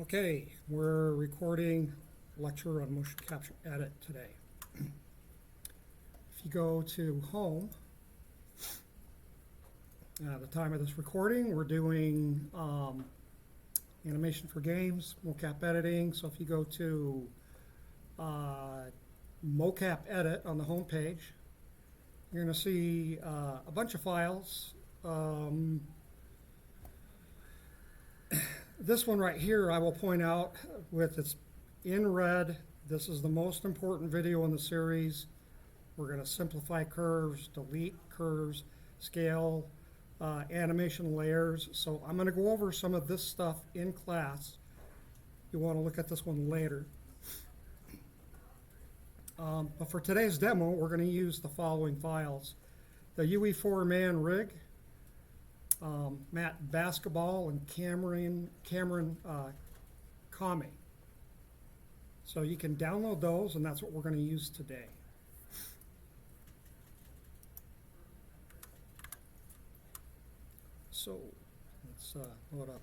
Okay, we're recording a lecture on motion capture edit today. If you go to home, the time of this recording, we're doing animation for games, mocap editing. So if you go to mocap edit on the home page, you're going to see a bunch of files. This one right here, I will point out with it's in red. This is the most important video in the series. We're going to simplify curves, delete curves, scale, animation layers. So I'm going to go over some of this stuff in class. You want to look at this one later. But for today's demo, we're going to use the following files. The UE4 man rig, Matt Basketball, and Cameron Kame. So you can download those, and that's what we're going to use today. So let's load up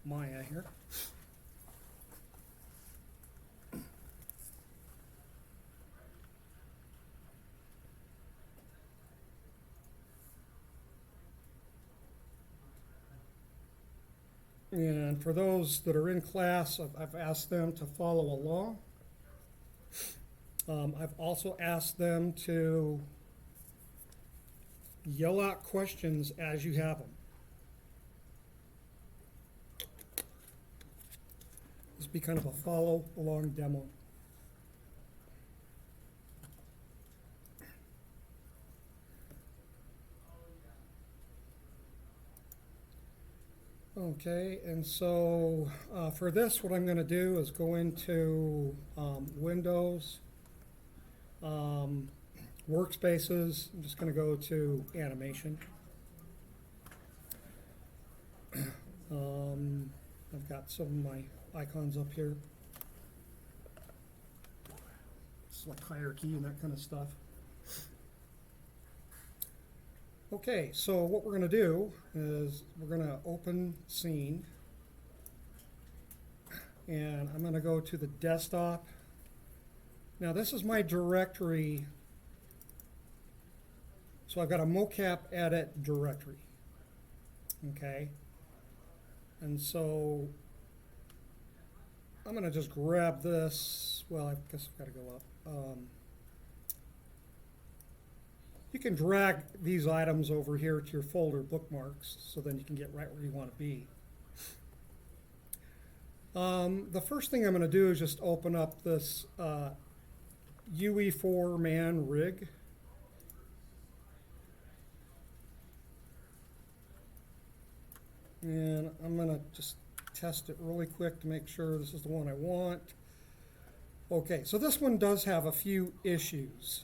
Maya here. And for those that are in class, I've asked them to follow along. I've also asked them to yell out questions as you have them. This will be kind of a follow along demo. Okay, and so for this, what I'm going to do is go into Windows, Workspaces. I'm just going to go to Animation. I've got some of my icons up here. Select hierarchy and that kind of stuff. Okay, so what we're going to do is we're going to open scene, and I'm going to go to the desktop. Now this is my directory, so I've got a mocap edit directory, okay? And so I'm going to just grab this. Well, I guess I've got to go up. You can drag these items over here to your folder bookmarks, so then you can get right where you want to be. The first thing I'm going to do is just open up this UE4 man rig. And I'm going to just test it really quick to make sure this is the one I want. Okay, so this one does have a few issues.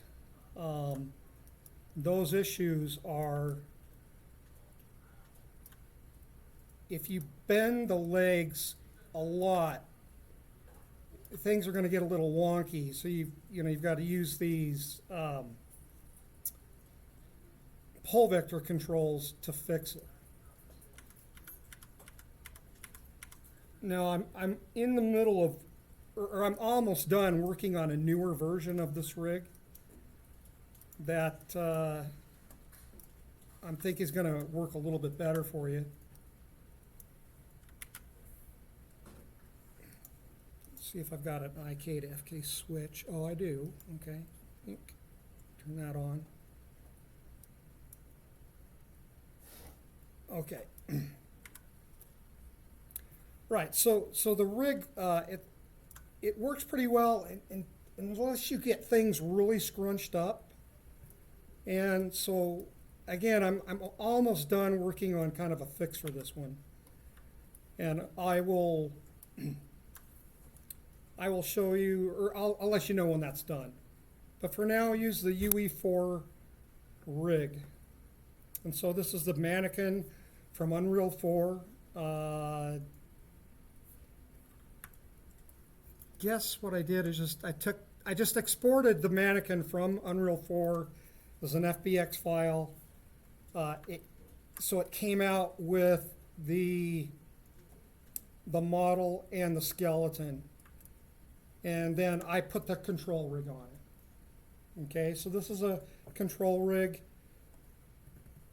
Those issues are if you bend the legs a lot, things are going to get a little wonky. So you've got to use these pull vector controls to fix it. Now I'm in the middle of, or I'm almost done working on a newer version of this rig that I think is going to work a little bit better for you. Let's see if I've got an IK to FK switch. Oh, I do. Okay. Turn that on. Okay. Right. So the rig it works pretty well, and unless you get things really scrunched up. And so, again, I'm almost done working on kind of a fix for this one. And I will show you, or I'll let you know when that's done. But for now, use the UE4 rig. And so this is the mannequin from Unreal 4. Guess what I did is I just exported the mannequin from Unreal 4 as an FBX file. So it came out with the the model and the skeleton. And then I put the control rig on it. Okay, so this is a control rig,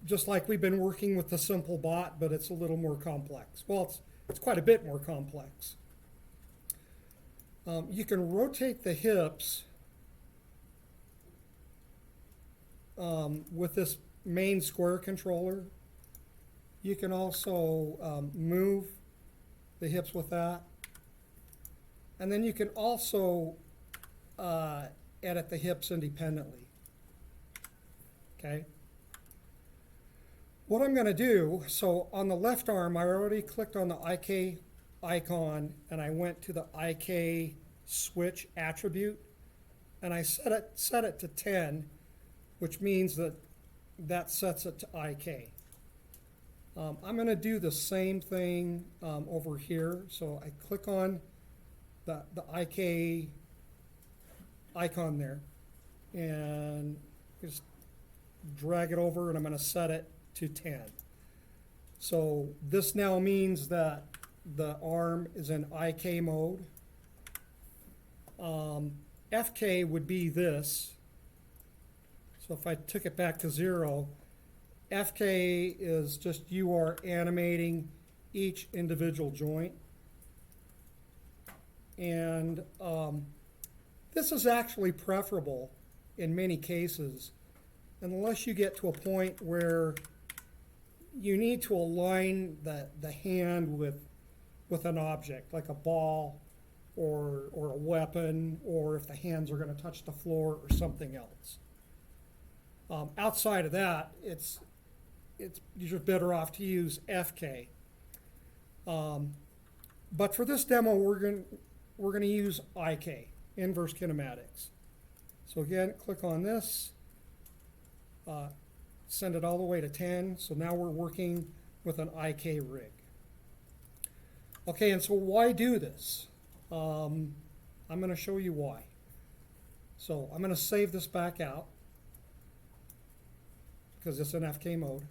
just like we've been working with the simple bot, but it's a little more complex. Well, it's quite a bit more complex. You can rotate the hips with this main square controller. You can also move the hips with that. And then you can also edit the hips independently. Okay. What I'm going to do, so on the left arm, I already clicked on the IK icon and I went to the IK switch attribute and I set it to 10, which means that sets it to IK. I'm going to do the same thing over here. So I click on the IK icon there and just drag it over and I'm going to set it to 10. So this now means that the arm is in IK mode. FK would be this. So if I took it back to 0, FK is just you are animating each individual joint. And this is actually preferable in many cases, unless you get to a point where you need to align the hand with an object, like a ball or a weapon, or if the hands are going to touch the floor or something else. Outside of that, you're just better off to use FK. But for this demo, we're going to use IK, inverse kinematics. So again, click on this, send it all the way to 10. So now we're working with an IK rig. Okay, and so why do this? I'm going to show you why. So I'm going to save this back out because it's in FK mode,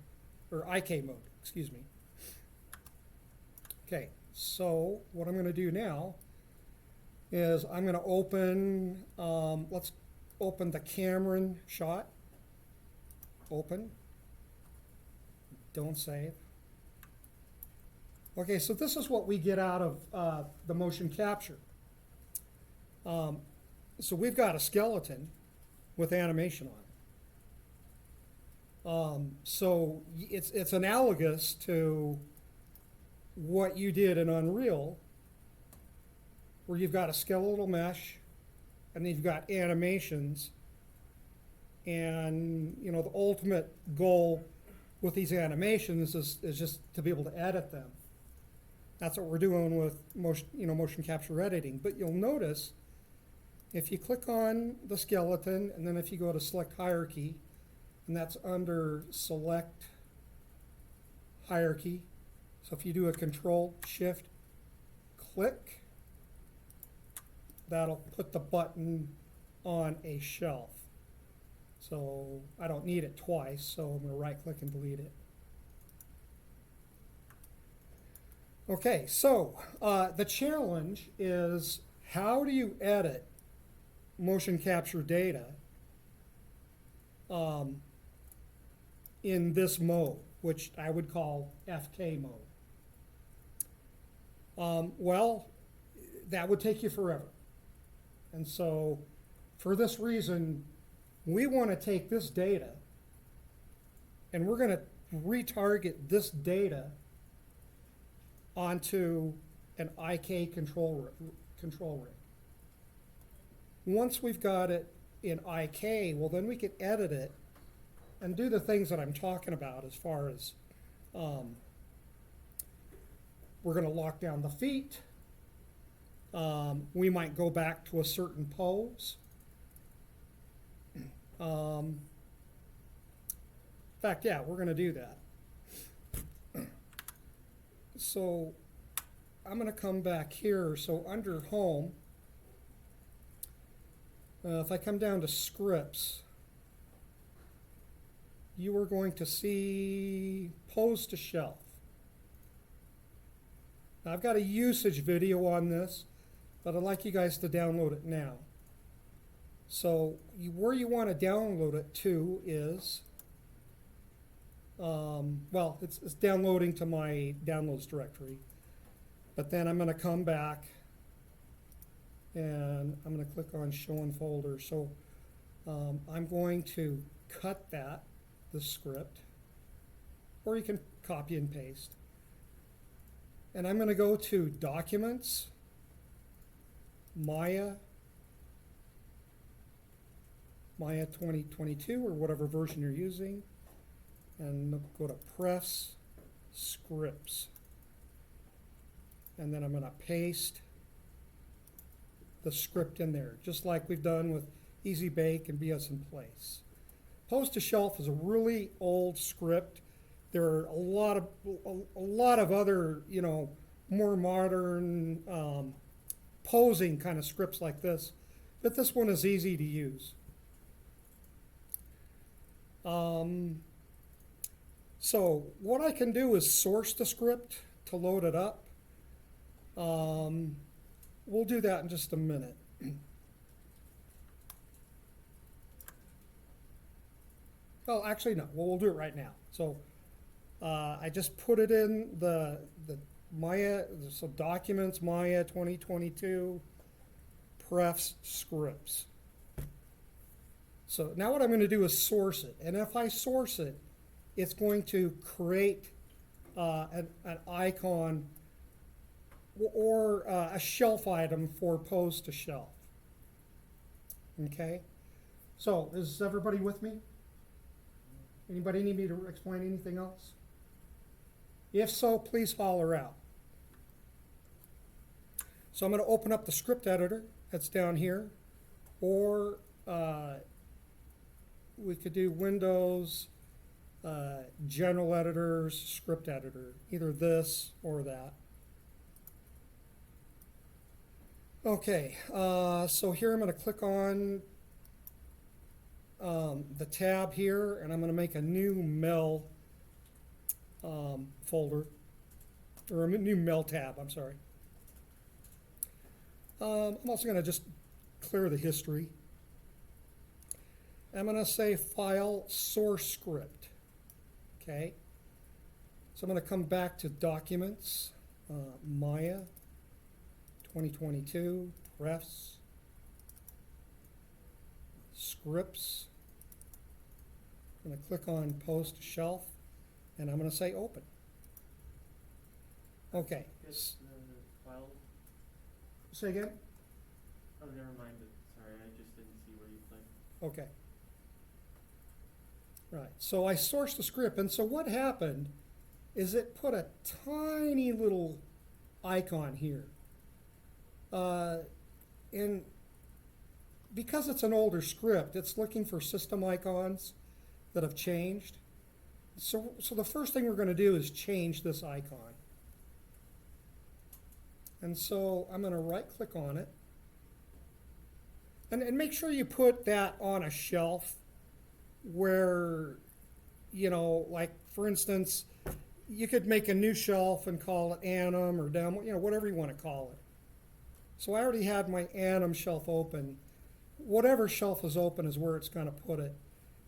or IK mode, excuse me. Okay, so what I'm going to do now is I'm going to open, let's open the Cameron shot. Open. Don't save. Okay, so this is what we get out of the motion capture. So we've got a skeleton with animation on it. So it's analogous to what you did in Unreal, where you've got a skeletal mesh and then you've got animations. And you know, the ultimate goal with these animations is just to be able to edit them. That's what we're doing with motion capture editing. But you'll notice if you click on the skeleton and then if you go to select hierarchy, and that's under select hierarchy. So if you do a control shift click, that'll put the button on a shelf. So I don't need it twice, so I'm going to right click and delete it. Okay, so the challenge is, how do you edit motion capture data in this mode, which I would call FK mode? Well, that would take you forever. And so for this reason, we want to take this data and we're going to retarget this data onto an IK control rig. Once we've got it in IK, well, then we can edit it and do the things that I'm talking about as far as we're going to lock down the feet. We might go back to a certain pose. In fact, yeah, we're going to do that. So I'm going to come back here. So under Home, if I come down to Scripts, you are going to see Pose to Shelf. Now, I've got a usage video on this, but I'd like you guys to download it now. So where you want to download it to is, well, it's downloading to my downloads directory. But then I'm going to come back and I'm going to click on show in folder. So I'm going to cut this script, or you can copy and paste. And I'm going to go to Documents, Maya 2022, or whatever version you're using, and go to Press Scripts. And then I'm going to paste the script in there, just like we've done with Easy Bake and BS in Place. Post to Shelf is a really old script. There are a lot of other, more modern posing kind of scripts like this, but this one is easy to use. So what I can do is source the script to load it up. We'll do that in just a minute. Oh, actually, no. Well, we'll do it right now. So I just put it in the Maya, so Documents, Maya 2022, Prefs Scripts. So now what I'm going to do is source it. And if I source it, it's going to create an icon or a shelf item for post to shelf. Okay? So is everybody with me? Anybody need me to explain anything else? If so, please holler out. So I'm going to open up the script editor that's down here, or we could do Windows, General Editors, Script Editor, either this or that. Okay, so here I'm going to click on the tab here, and I'm going to make a new Mel folder, or a new Mel tab, I'm sorry. I'm also going to just clear the history. I'm going to say File Source Script. Okay. So I'm going to come back to Documents, Maya 2022, Refs, Scripts. I'm going to click on Post to Shelf, and I'm going to say Open. Okay. Yes, file. Say again? Oh, never mind it. Sorry, I just didn't see where you clicked. Okay. Right, so I sourced the script, and so what happened is it put a tiny little icon here. And because it's an older script, it's looking for system icons that have changed. So the first thing we're going to do is change this icon. And so I'm going to right-click on it. And make sure you put that on a shelf where, like, for instance, you could make a new shelf and call it Anim or Demo, whatever you want to call it. So I already had my Anim shelf open. Whatever shelf is open is where it's going to put it.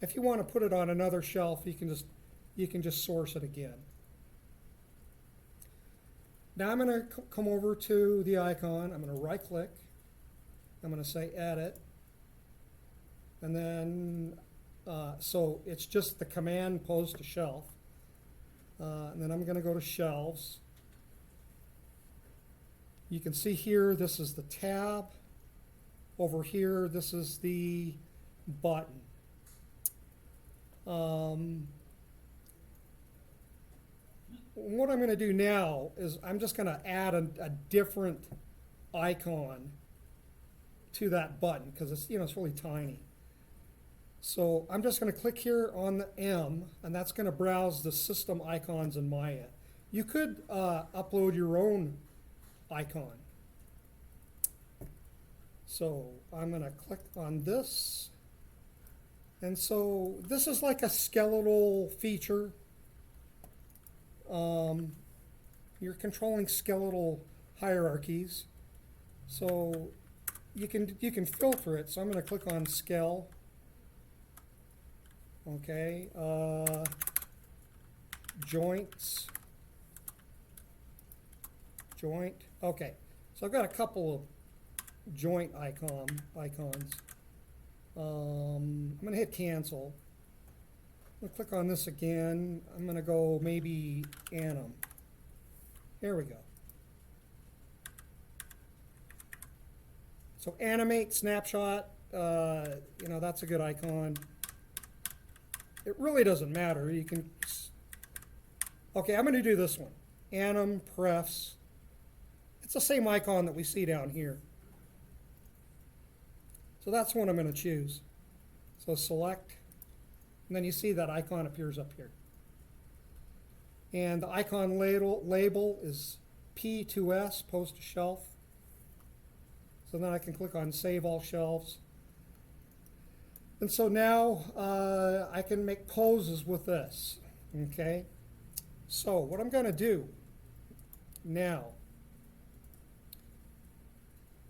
If you want to put it on another shelf, you can just source it again. Now I'm going to come over to the icon. I'm going to right-click. I'm going to say Edit. And then, so it's just the command Post to Shelf. And then I'm going to go to Shelves. You can see here, this is the tab. Over here, this is the button. What I'm going to do now is I'm just going to add a different icon to that button because it's it's really tiny. So I'm just going to click here on the M, and that's going to browse the system icons in Maya. You could upload your own icon. So I'm going to click on this. And so this is like a skeletal feature. you're controlling skeletal hierarchies. So you can filter it. So I'm going to click on Skell. Okay, joints, joint. Okay, so I've got a couple of joint icons. I'm going to hit cancel. I'm going to click on this again. I'm going to go maybe anim. There we go. So animate snapshot, you know, that's a good icon. It really doesn't matter. You can, okay, I'm going to do this one. Anim, prefs. It's the same icon that we see down here. So that's what I'm going to choose. So select, and then you see that icon appears up here. And the icon label is P2S, post to shelf. So then I can click on Save All Shelves. And so now I can make poses with this, okay? So what I'm going to do now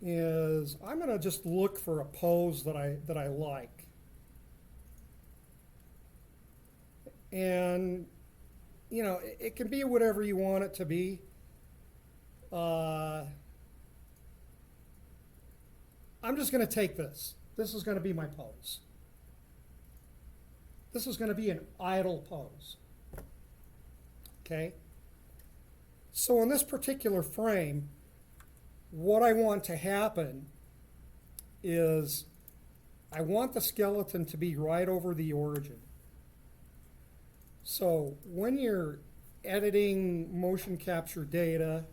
is I'm going to just look for a pose that I like. And, you know, it can be whatever you want it to be. I'm just going to take this. This is going to be my pose. This is going to be an idle pose. Okay? So in this particular frame, what I want to happen is I want the skeleton to be right over the origin. So when you're editing motion capture data,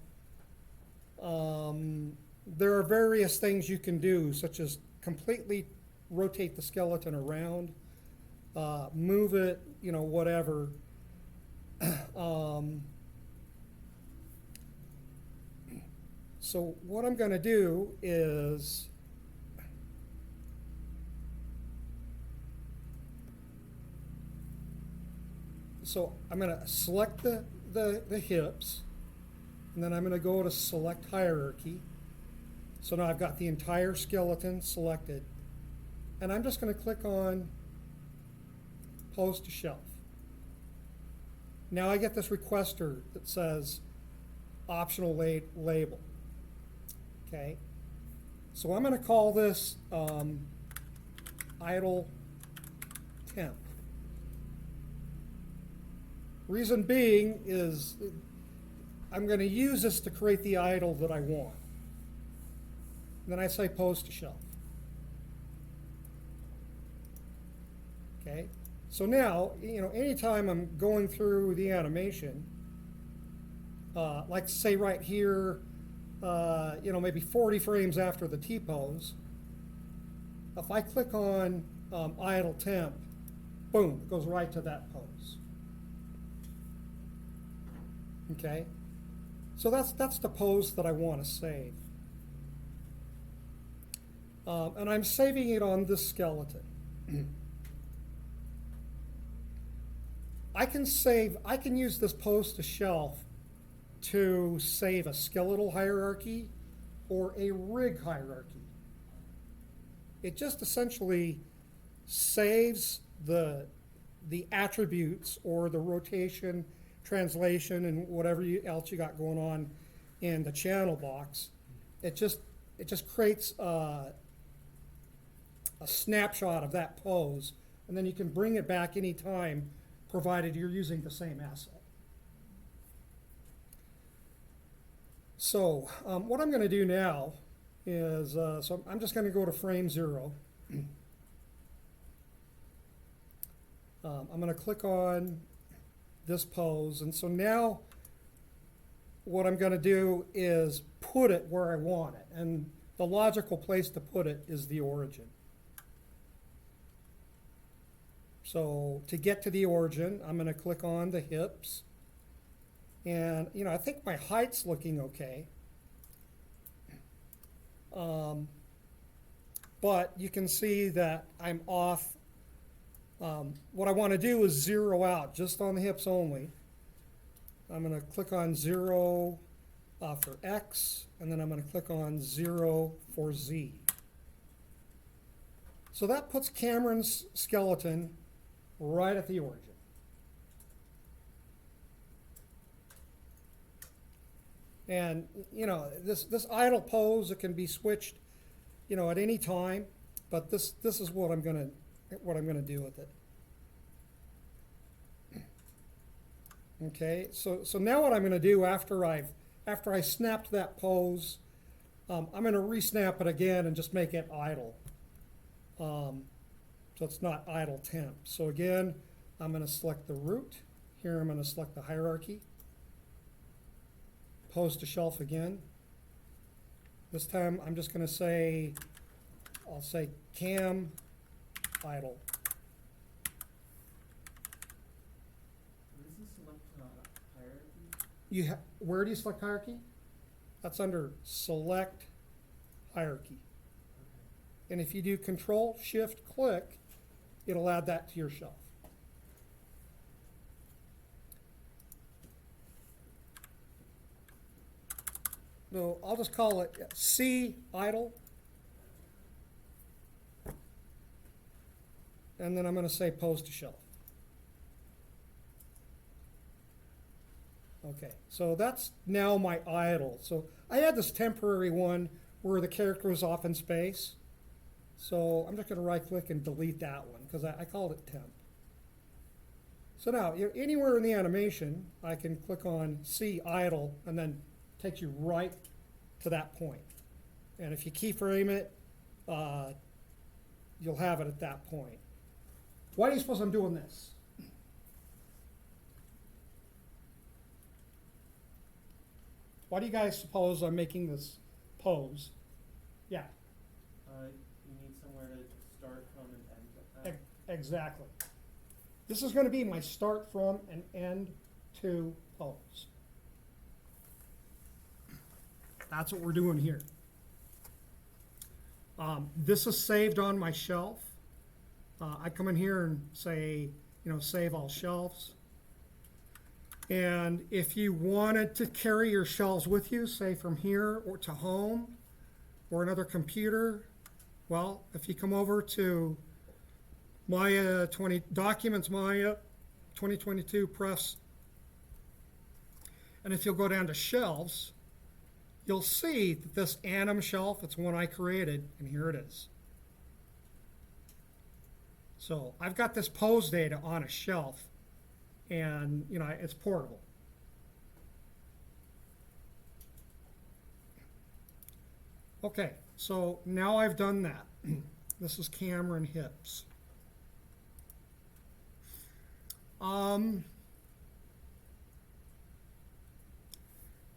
there are various things you can do, such as completely rotate the skeleton around, move it, you know, whatever. So what I'm going to do is I'm going to select the hips, and then I'm going to go to select hierarchy. So now I've got the entire skeleton selected, and I'm just going to click on Post to Shelf. Now I get this requester that says optional label. Okay, so I'm going to call this idle temp. Reason being is I'm going to use this to create the idle that I want. And then I say Post to Shelf. Okay, so now, you know, anytime I'm going through the animation, like say right here, you know, maybe 40 frames after the T-pose, if I click on idle temp, boom, it goes right to that pose. Okay, so that's the pose that I want to save. And I'm saving it on this skeleton. I can use this post to shelf to save a skeletal hierarchy or a rig hierarchy. It just essentially saves the attributes or the rotation, translation, and whatever else you got going on in the channel box. It just creates a snapshot of that pose, and then you can bring it back anytime, provided you're using the same asset. So what I'm going to do now is, so I'm just going to go to frame 0. I'm going to click on this pose, and so now what I'm going to do is put it where I want it, and the logical place to put it is the origin. So to get to the origin, I'm going to click on the hips, and you know, I think my height's looking okay, but you can see that I'm off. What I want to do is zero out just on the hips only, I'm going to click on 0 for X, and then I'm going to click on 0 for Z. So that puts Cameron's skeleton right at the origin. And, you know, this idle pose, it can be switched, you know, at any time, but this is what I'm gonna do with it. Okay, so now what I'm gonna do after I snapped that pose, I'm gonna re-snap it again and just make it idle. So it's not idle temp. So again, I'm gonna select the root. Here I'm gonna select the hierarchy. Pose to shelf again. This time I'm just going to say, I'll say cam idle. Where does this select hierarchy? Where do you select hierarchy? That's under select hierarchy. Okay. And if you do Control Shift click, it'll add that to your shelf. So I'll just call it C idle. And then I'm going to say pose to shelf. Okay, so that's now my idle. So I had this temporary one where the character was off in space. So I'm just going to right click and delete that one because I called it temp. So now anywhere in the animation, I can click on C idle and then takes you right to that point. And if you keyframe it, you'll have it at that point. Why do you suppose I'm doing this? Why do you guys suppose I'm making this pose? Yeah, You need somewhere to start from and end at. exactly. This is going to be my start from and end to pose. That's what we're doing here. This is saved on my shelf. I come in here and say, you know, save all shelves. And if you wanted to carry your shelves with you, say from here or to home or another computer, well, if you come over to Maya 20 Documents, Maya 2022 Press, and if you'll go down to shelves, you'll see that this anim shelf, it's one I created, and here it is. So I've got this pose data on a shelf, and you know it's portable. Okay, so now I've done that. This is Cameron hips.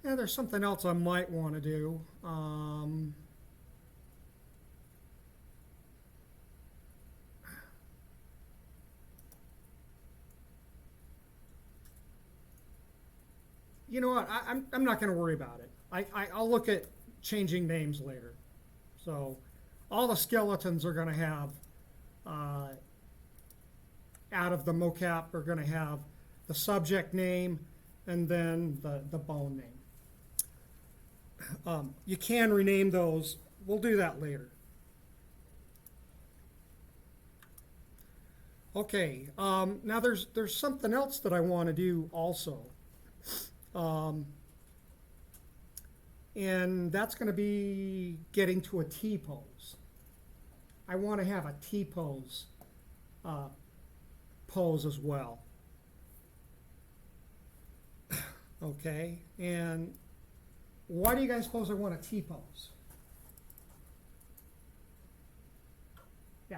Yeah, there's something else I might want to do. You know what? I'm not going to worry about it. I'll look at changing names later. So all the skeletons are going to have, out of the mocap, are going to have the subject name and then the bone name. You can rename those. We'll do that later. Okay, now there's something else that I want to do also. And that's going to be getting to a T-pose. I want to have a T-pose pose as well. Okay, and why do you guys suppose I want a T-pose? Yeah.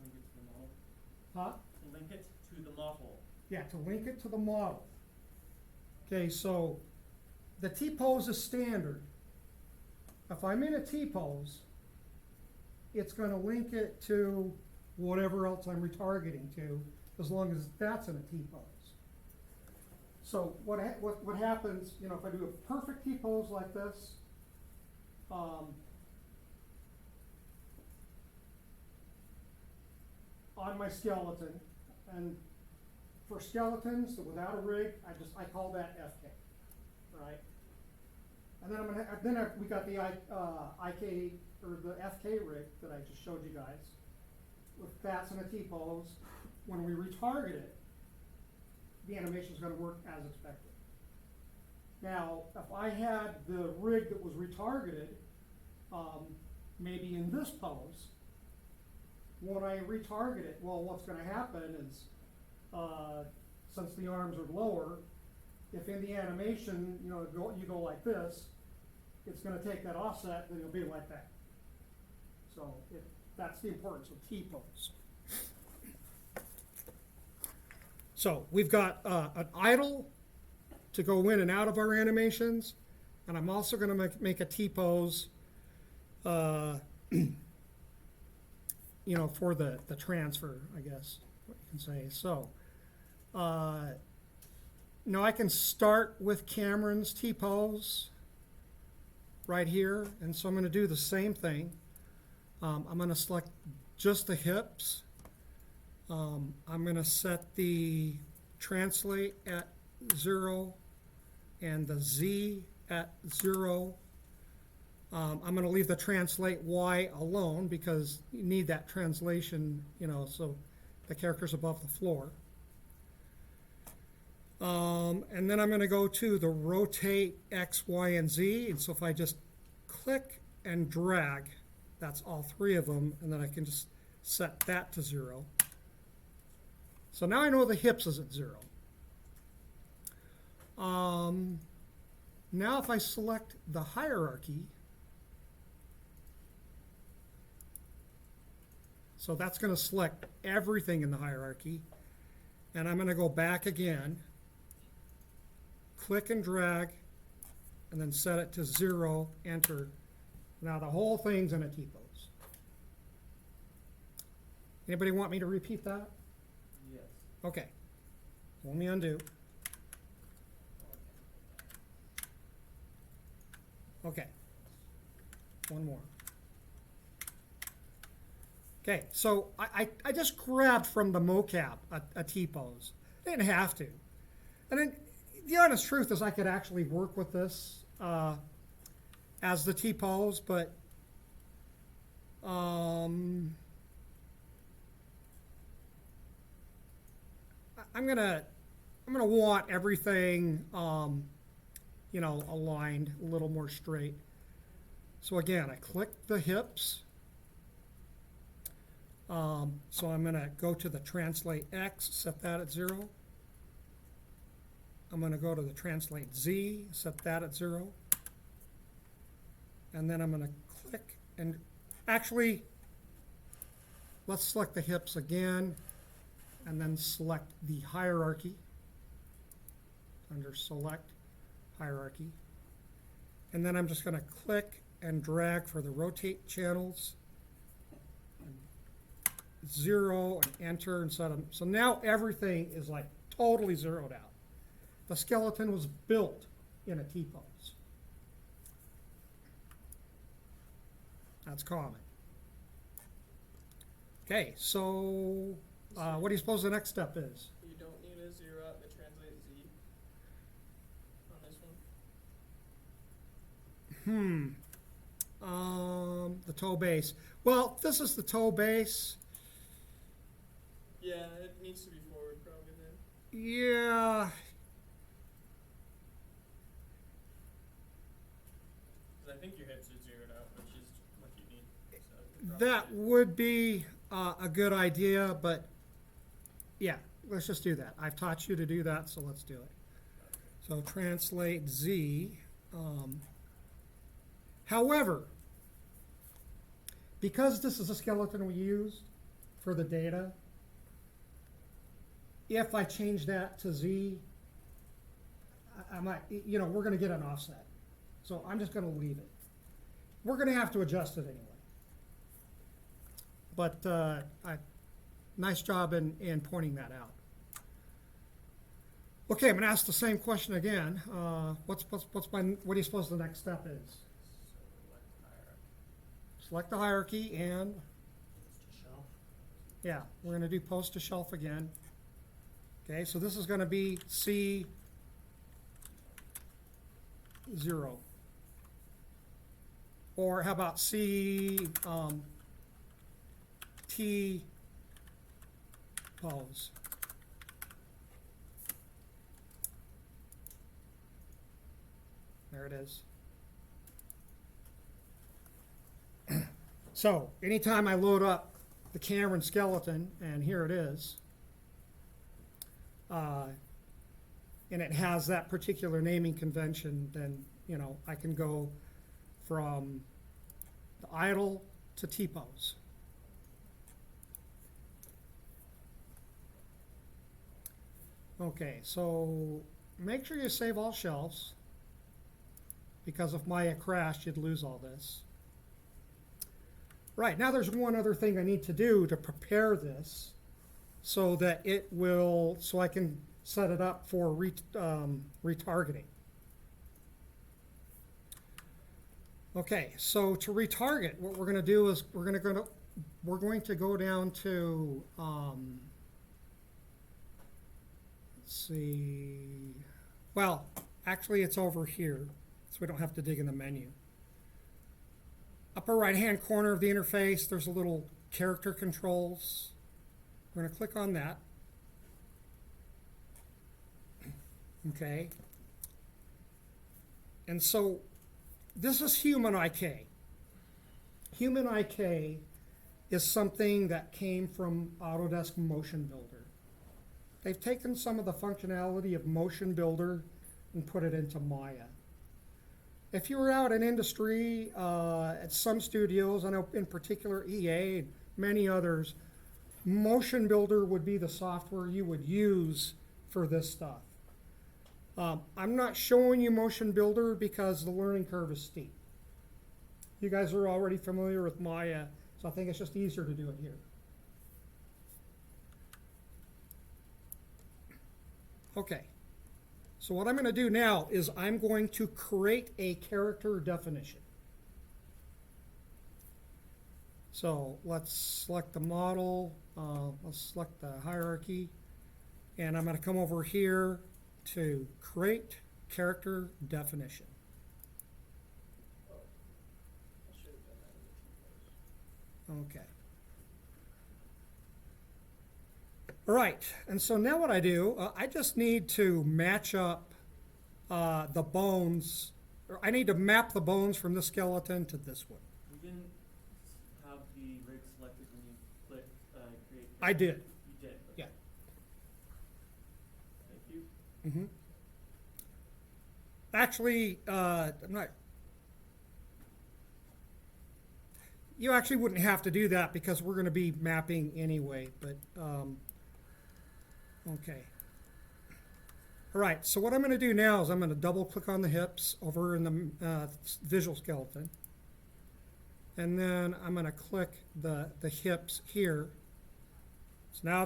Link it to the model. Huh? Link it to the model. Yeah, to link it to the model. Okay, so the T-pose is standard. If I'm in a T-pose, it's going to link it to whatever else I'm retargeting to, as long as that's in a T-pose. So what happens, you know, if I do a perfect T-pose like this, on my skeleton, and for skeletons without a rig, I call that FK, right? And then we got the IK, or the FK rig that I just showed you guys, with fats and a T-pose. When we retarget it, the animation's gonna work as expected. Now, if I had the rig that was retargeted, maybe in this pose, when I retarget it, well, what's gonna happen is, since the arms are lower, if in the animation, you know, you go like this, it's gonna take that offset, and it'll be like that. So that's the importance of T-pose. So we've got an idle to go in and out of our animations, and I'm also gonna make a T-pose, you know, for the transfer, I guess, what you can say. So, now I can start with Cameron's T-pose right here, and so I'm gonna do the same thing. I'm gonna select just the hips. I'm gonna set the translate at 0 and the Z at 0. I'm gonna leave the translate Y alone because you need that translation, you know, so the character's above the floor. And then I'm gonna go to the rotate X, Y, and Z, and so if I just click and drag, that's all three of them, and then I can just set that to 0. So now I know the hips is at 0. Now if I select the hierarchy, so that's going to select everything in the hierarchy, and I'm going to go back again, click and drag, and then set it to 0, enter. Now the whole thing's in a T-pose. Anybody want me to repeat that? Yes. Okay. Let me undo. Okay. One more. Okay, so I just grabbed from the mocap a T-pose. I didn't have to. And then the honest truth is I could actually work with this as the T-pose, but I'm gonna want everything you know, aligned a little more straight. So again, I click the hips. So I'm gonna go to the translate X, set that at 0. I'm gonna go to the translate Z, set that at 0. And then I'm gonna click and actually, let's select the hips again and then select the hierarchy under select hierarchy. And then I'm just gonna click and drag for the rotate channels. 0 and enter and set them. So now everything is like totally zeroed out. The skeleton was built in a T-pose. That's common. Okay, so what do you suppose the next step is? You don't need a 0 out the translate Z on this one. The toe base. Well, this is the toe base. Yeah, it needs to be forward probably then. Yeah. 'Cause I think your hips are zeroed out, which is what you need. So That would be a good idea, but yeah, let's just do that. I've taught you to do that, so let's do it. So translate Z. However, because this is a skeleton we used for the data, if I change that to Z, I might, you know, we're going to get an offset. So I'm just going to leave it. We're going to have to adjust it anyway. But nice job in pointing that out. Okay, I'm going to ask the same question again. What do you suppose the next step is? Select the hierarchy and, yeah, we're going to do post to shelf again. Okay, so this is going to be C0. Or how about C T pose? There it is. So anytime I load up the Cameron skeleton, and here it is, and it has that particular naming convention, then, you know, I can go from the idle to T-pose. Okay, so make sure you save all shelves, because if Maya crashed, you'd lose all this. Right, now there's one other thing I need to do to prepare this so that it will, so I can set it up for retargeting. Okay, so to retarget, what we're going to do is we're going to go down to let's see. Well, actually, it's over here, so we don't have to dig in the menu. Upper right-hand corner of the interface, there's a little character controls. We're going to click on that. Okay. And so this is Human IK. Human IK is something that came from Autodesk Motion Builder. They've taken some of the functionality of Motion Builder and put it into Maya. If you were out in industry, at some studios, I know in particular EA and many others, Motion Builder would be the software you would use for this stuff. I'm not showing you Motion Builder because the learning curve is steep. You guys are already familiar with Maya, so I think it's just easier to do it here. Okay. So what I'm going to do now is I'm going to create a character definition. So let's select the model, let's select the hierarchy, and I'm going to come over here to create character definition. Oh, I should have done that in the T-pose. Okay. All right, and so now what I do, I just need to match up the bones, or I need to map the bones from this skeleton to this one. You didn't have the rig selected when you clicked create. I did. You did. Okay. Yeah. Thank you. Mm-hmm. Actually, I'm not. You actually wouldn't have to do that because we're going to be mapping anyway, but okay. All right, so what I'm going to do now is I'm going to double click on the hips over in the visual skeleton. And then I'm going to click the hips here. So now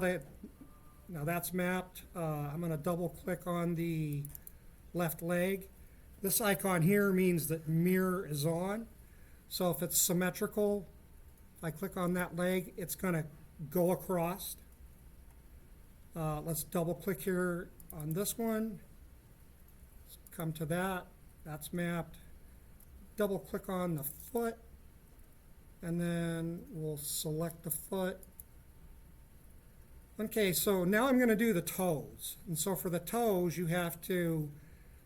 that's mapped. I'm going to double click on the left leg. This icon here means that mirror is on. So if it's symmetrical, if I click on that leg, it's going to go across. Let's double click here on this one. Let's come to that. That's mapped. Double click on the foot, and then we'll select the foot. Okay, so now I'm going to do the toes. And so for the toes, you have to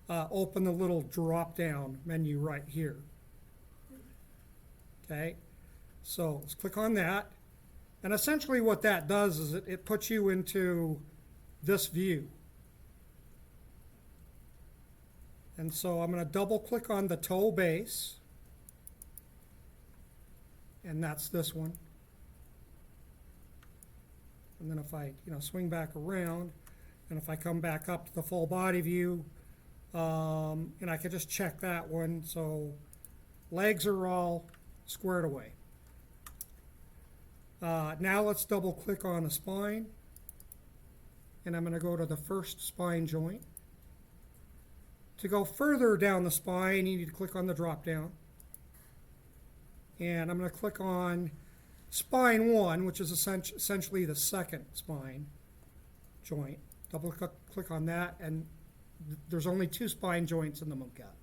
open the little drop-down menu right here. Okay, so let's click on that. And essentially what that does is it puts you into this view. And so I'm going to double click on the toe base. And that's this one. And then if I swing back around, and if I come back up to the full body view, and I can just check that one. So legs are all squared away. Now let's double click on the spine, and I'm going to go to the first spine joint. To go further down the spine, you need to click on the drop down, and I'm going to click on spine 1, which is essentially the second spine joint. Double click on that, and there's only 2 spine joints in the mocap.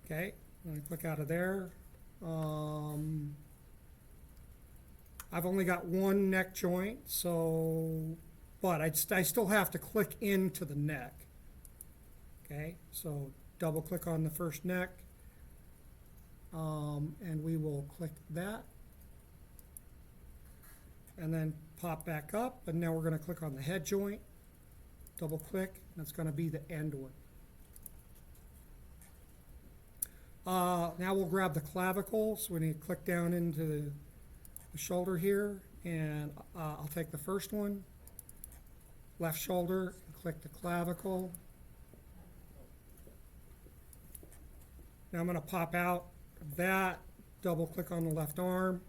Okay, I'm going to click out of there. I've only got 1 neck joint, so, but I still have to click into the neck. Okay, so double click on the first neck, and we will click that. And then pop back up, and now we're going to click on the head joint, double click, and it's going to be the end one. Now we'll grab the clavicle, so we need to click down into the shoulder here, and I'll take the first one, left shoulder, and click the clavicle. Now I'm going to pop out of that, double click on the left arm,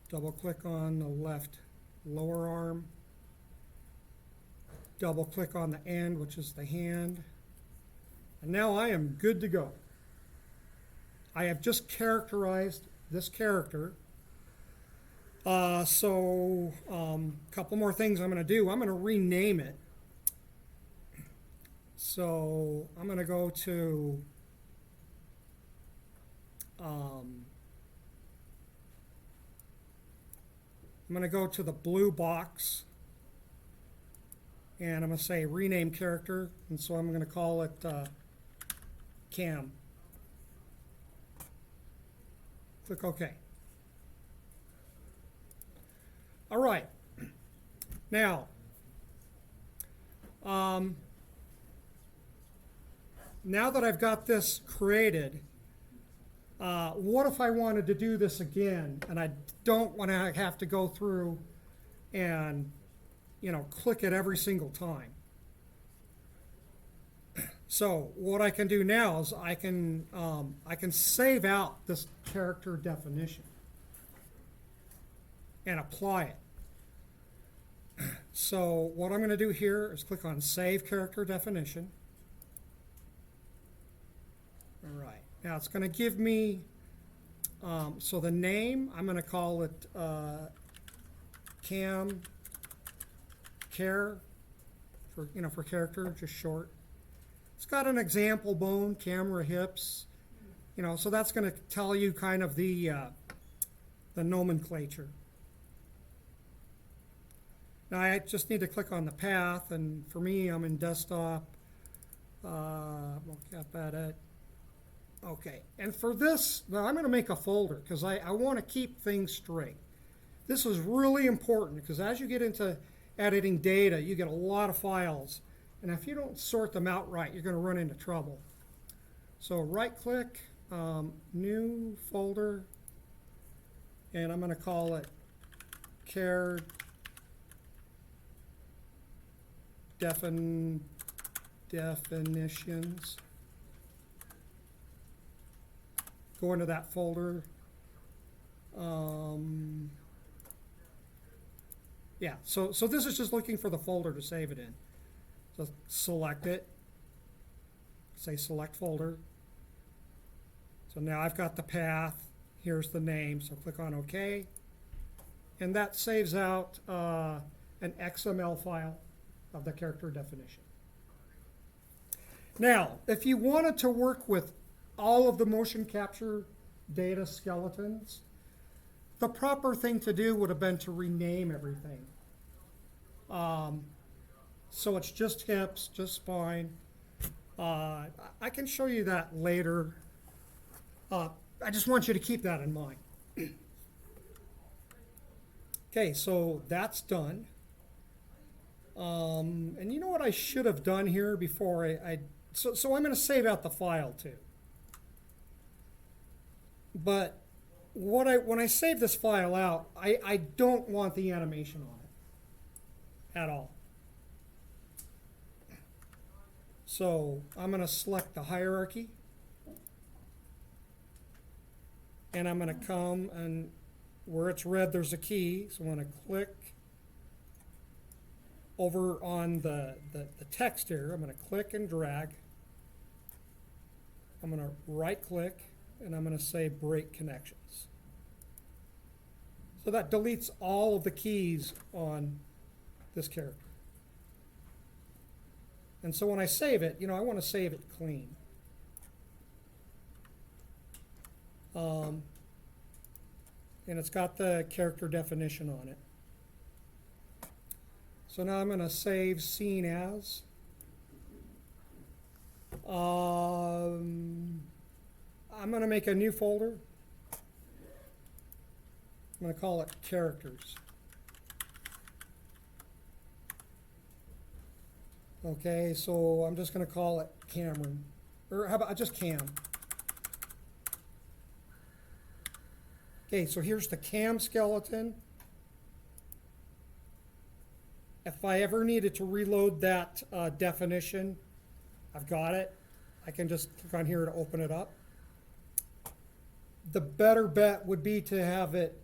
double click on the left lower arm, double click on the end, which is the hand, and now I am good to go. I have just characterized this character. So a couple more things I'm going to do. I'm going to rename it. So I'm going to go to the blue box, and I'm going to say rename character, and so I'm going to call it Cam. Click OK. All right. Now, now that I've got this created, what if I wanted to do this again, and I don't want to have to go through and, click it every single time? So what I can do now is I can save out this character definition and apply it. So what I'm going to do here is click on Save Character Definition. All right. Now it's going to give me, so the name, I'm going to call it Cam Care for character, just short. It's got an example bone, camera, hips, so that's going to tell you kind of the nomenclature. Now I just need to click on the path, and for me, I'm in desktop, Mocap Edit. Okay, and for this, now I'm going to make a folder because I want to keep things straight. This is really important because as you get into editing data, you get a lot of files. And if you don't sort them out right, you're going to run into trouble. So right-click, new folder, and I'm going to call it Care Definitions. Go into that folder. Yeah, so this is just looking for the folder to save it in. So select it, say select folder. So now I've got the path, here's the name, so click on OK. And that saves out an XML file of the character definition. Now, if you wanted to work with all of the motion capture data skeletons, the proper thing to do would have been to rename everything. So it's just hips, just spine. I can show you that later. I just want you to keep that in mind. Okay, so that's done. And you know what I should have done here before so I'm going to save out the file too. But when I save this file out, I don't want the animation on it at all. So I'm going to select the hierarchy, and I'm going to come, and where it's red there's a key, so I'm going to click over on the text here. I'm going to click and drag. I'm going to right click, and I'm going to say break connections. So that deletes all of the keys on this character. And so when I save it, I want to save it clean. And it's got the character definition on it. So now I'm going to save scene as. I'm going to make a new folder. I'm going to call it characters. Okay, so I'm just going to call it Cameron. Or how about just Cam? Okay, so here's the Cam skeleton. If I ever needed to reload that definition, I've got it. I can just click on here to open it up. The better bet would be to have it,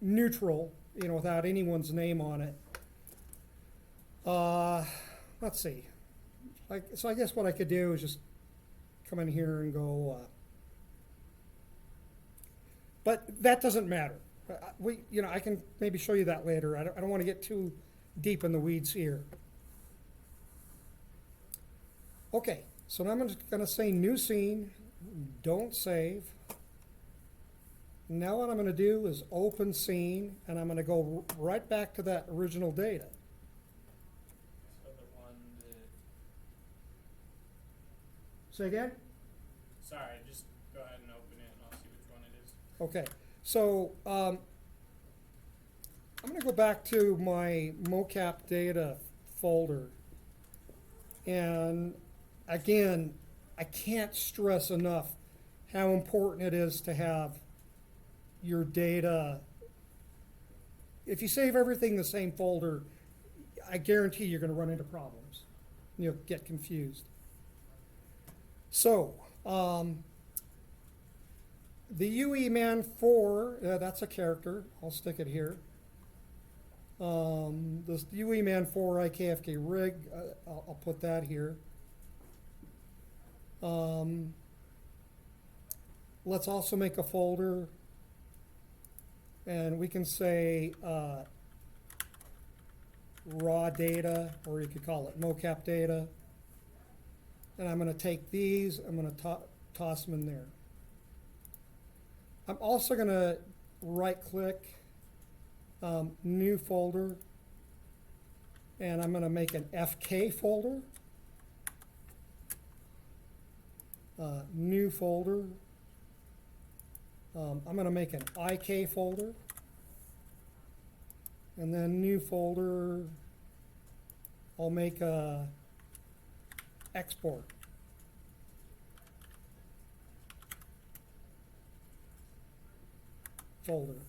neutral, without anyone's name on it. Let's see. So I guess what I could do is just come in here and go, but that doesn't matter. I can maybe show you that later. I don't want to get too deep in the weeds here. Okay, so now I'm just going to say new scene, don't save. Now what I'm going to do is open scene, and I'm going to go right back to that original data. So the one that, Say again? sorry, just go ahead and open it and I'll see which one it is. Okay, so I'm going to go back to my Mocap data folder. And again, I can't stress enough how important it is to have your data. If you save everything in the same folder, I guarantee you're going to run into problems. You'll get confused. So, the UE man 4, that's a character. I'll stick it here. This UE man 4 IKFK rig, I'll put that here. Let's also make a folder, and we can say raw data, or you could call it mocap data. And I'm going to take these, I'm going to toss them in there. I'm also going to right-click, new folder, and I'm going to make an FK folder. New folder. I'm going to make an IK folder. And then new folder, I'll make a export. Folder.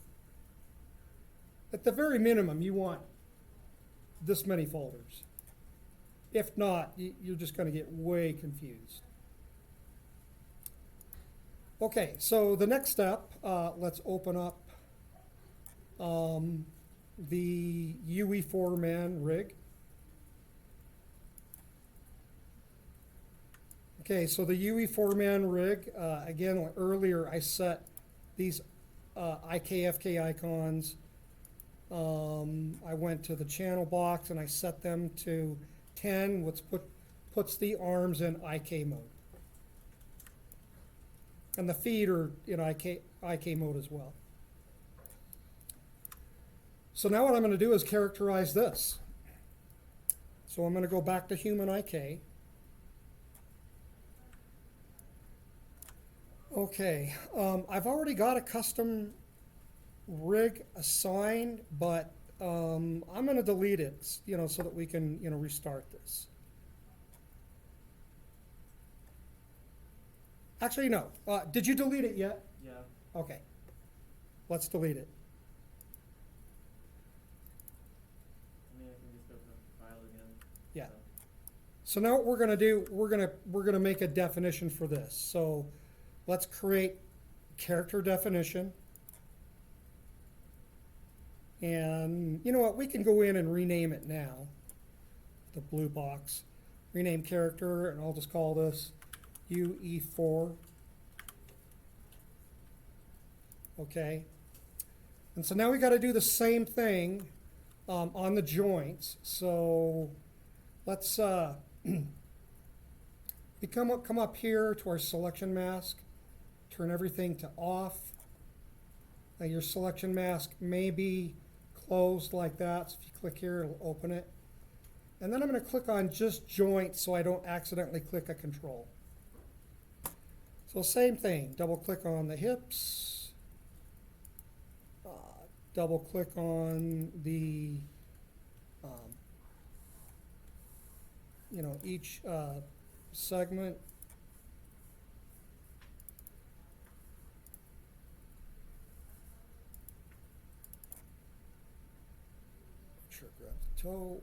At the very minimum, you want this many folders. If not, you're just going to get way confused. Okay, so the next step, let's open up the UE4 man rig. Okay, so the UE4 man rig, again, earlier I set these IKFK icons. I went to the channel box and I set them to 10, which puts the arms in IK mode. And the feet are in IK mode as well. So now what I'm going to do is characterize this. So I'm going to go back to human IK. Okay, I've already got a custom rig assigned, but I'm going to delete it, so that we can, restart this. Actually, no. Did you delete it yet? Yeah. Okay. Let's delete it. I mean, I can just open up the file again. Yeah. So, So now what we're going to do, we're going to make a definition for this. So let's create character definition. And you know what? We can go in and rename it now. The blue box. Rename character, and I'll just call this UE4. okay? And so now we got to do the same thing on the joints. So let's we come up here to our selection mask, turn everything to off. Now your selection mask may be closed like that, so if you click here, it'll open it. And then I'm going to click on just joints so I don't accidentally click a control. So same thing, double click on the hips, double click on the, each segment. Sure, grab the toe.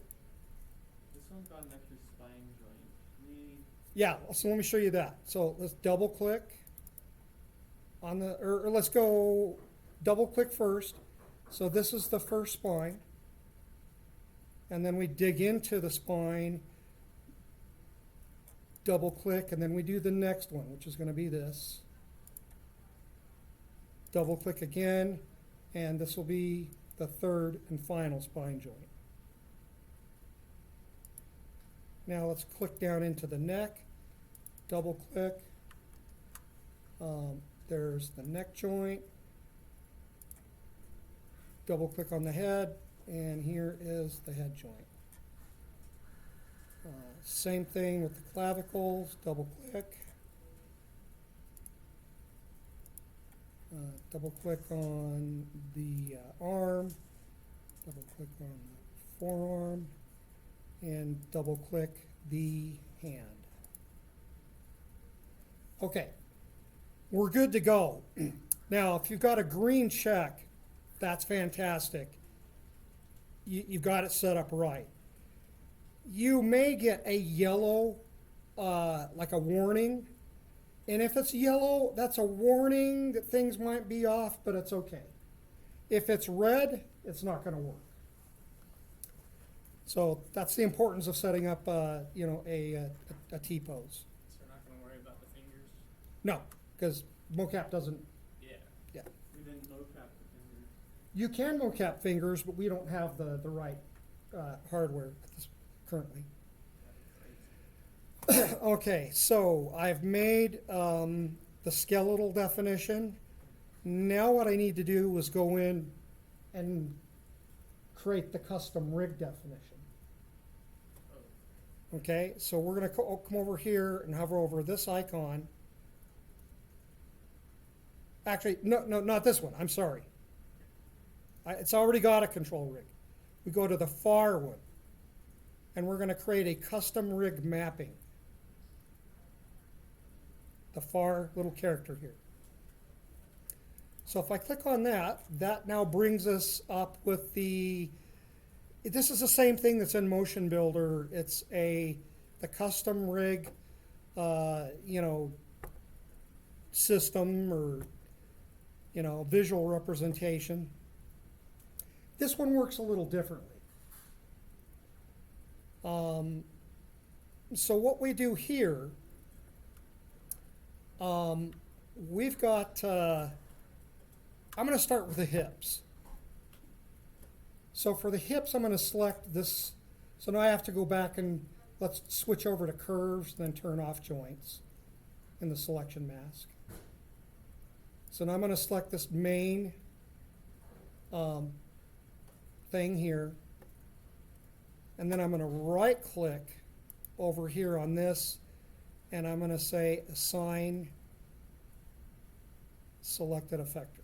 This one's got an extra spine joint. Yeah, so let me show you that. So let's double click on the, or let's go double click first. So this is the first spine. And then we dig into the spine, double click, and then we do the next one, which is going to be this. Double click again, and this will be the third and final spine joint. Now let's click down into the neck, double click. There's the neck joint. Double click on the head, and here is the head joint. Same thing with the clavicles, double click. Double click on the arm, double click on the forearm, and double click the hand. Okay, we're good to go. Now, if you've got a green check, that's fantastic. You've got it set up right. You may get a yellow, like a warning. And if it's yellow, that's a warning that things might be off, but it's okay. If it's red, it's not going to work. So that's the importance of setting up, a T-pose. So we're not gonna worry about the fingers? No, because mocap doesn't. Yeah. Yeah. We didn't mocap the fingers. You can mocap fingers, but we don't have the right hardware currently. Okay, so I've made the skeletal definition. Now what I need to do is go in and create the custom rig definition. Okay, so we're going to come over here and hover over this icon. Actually, no, not this one. I'm sorry. It's already got a control rig. We go to the far one, and we're going to create a custom rig mapping. The far little character here. So if I click on that, that now brings us up with the, this is the same thing that's in Motion Builder. It's the custom rig, system or, visual representation. This one works a little differently. So what we do here, we've got, I'm going to start with the hips. So for the hips, I'm going to select this. So now I have to go back and let's switch over to curves, then turn off joints in the selection mask. So now I'm going to select this main thing here. And then I'm going to right click over here on this, and I'm going to say assign selected effector.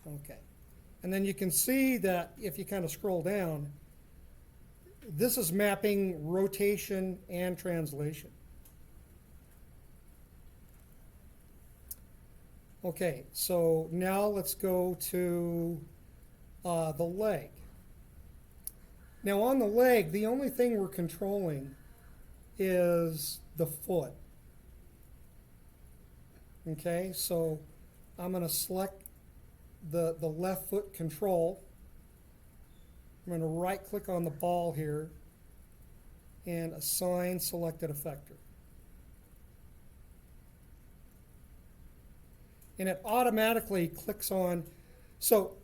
Okay. And then you can see that if you kind of scroll down, this is mapping rotation and translation. Okay, so now let's go to the leg. Now on the leg, the only thing we're controlling is the foot. Okay, so I'm going to select the left foot control. I'm going to right click on the ball here and assign selected effector. and it automatically clicks on. So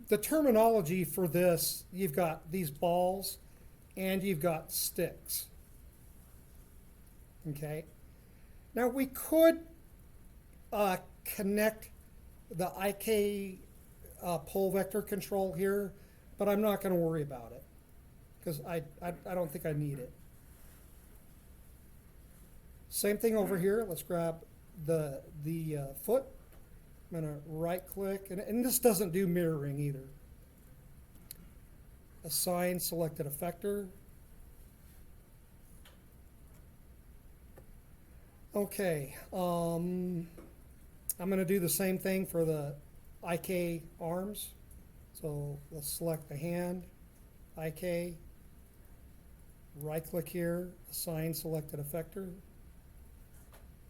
the terminology for this, you've got these balls and you've got sticks. Okay. Now we could connect the IK pole vector control here, but I'm not going to worry about it because I don't think I need it. Same thing over here. Let's grab the foot. I'm going to right click, and this doesn't do mirroring either. Assign selected effector. Okay, I'm going to do the same thing for the IK arms. So let's select the hand, IK, right click here, assign selected effector.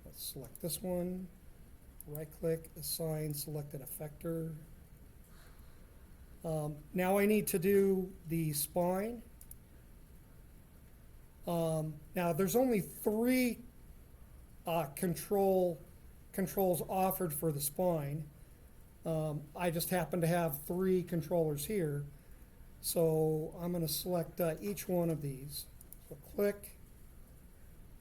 Let's select this one, right click, assign selected effector. Now I need to do the spine. Now there's only 3 controls offered for the spine. I just happen to have 3 controllers here. So I'm going to select each one of these. So click,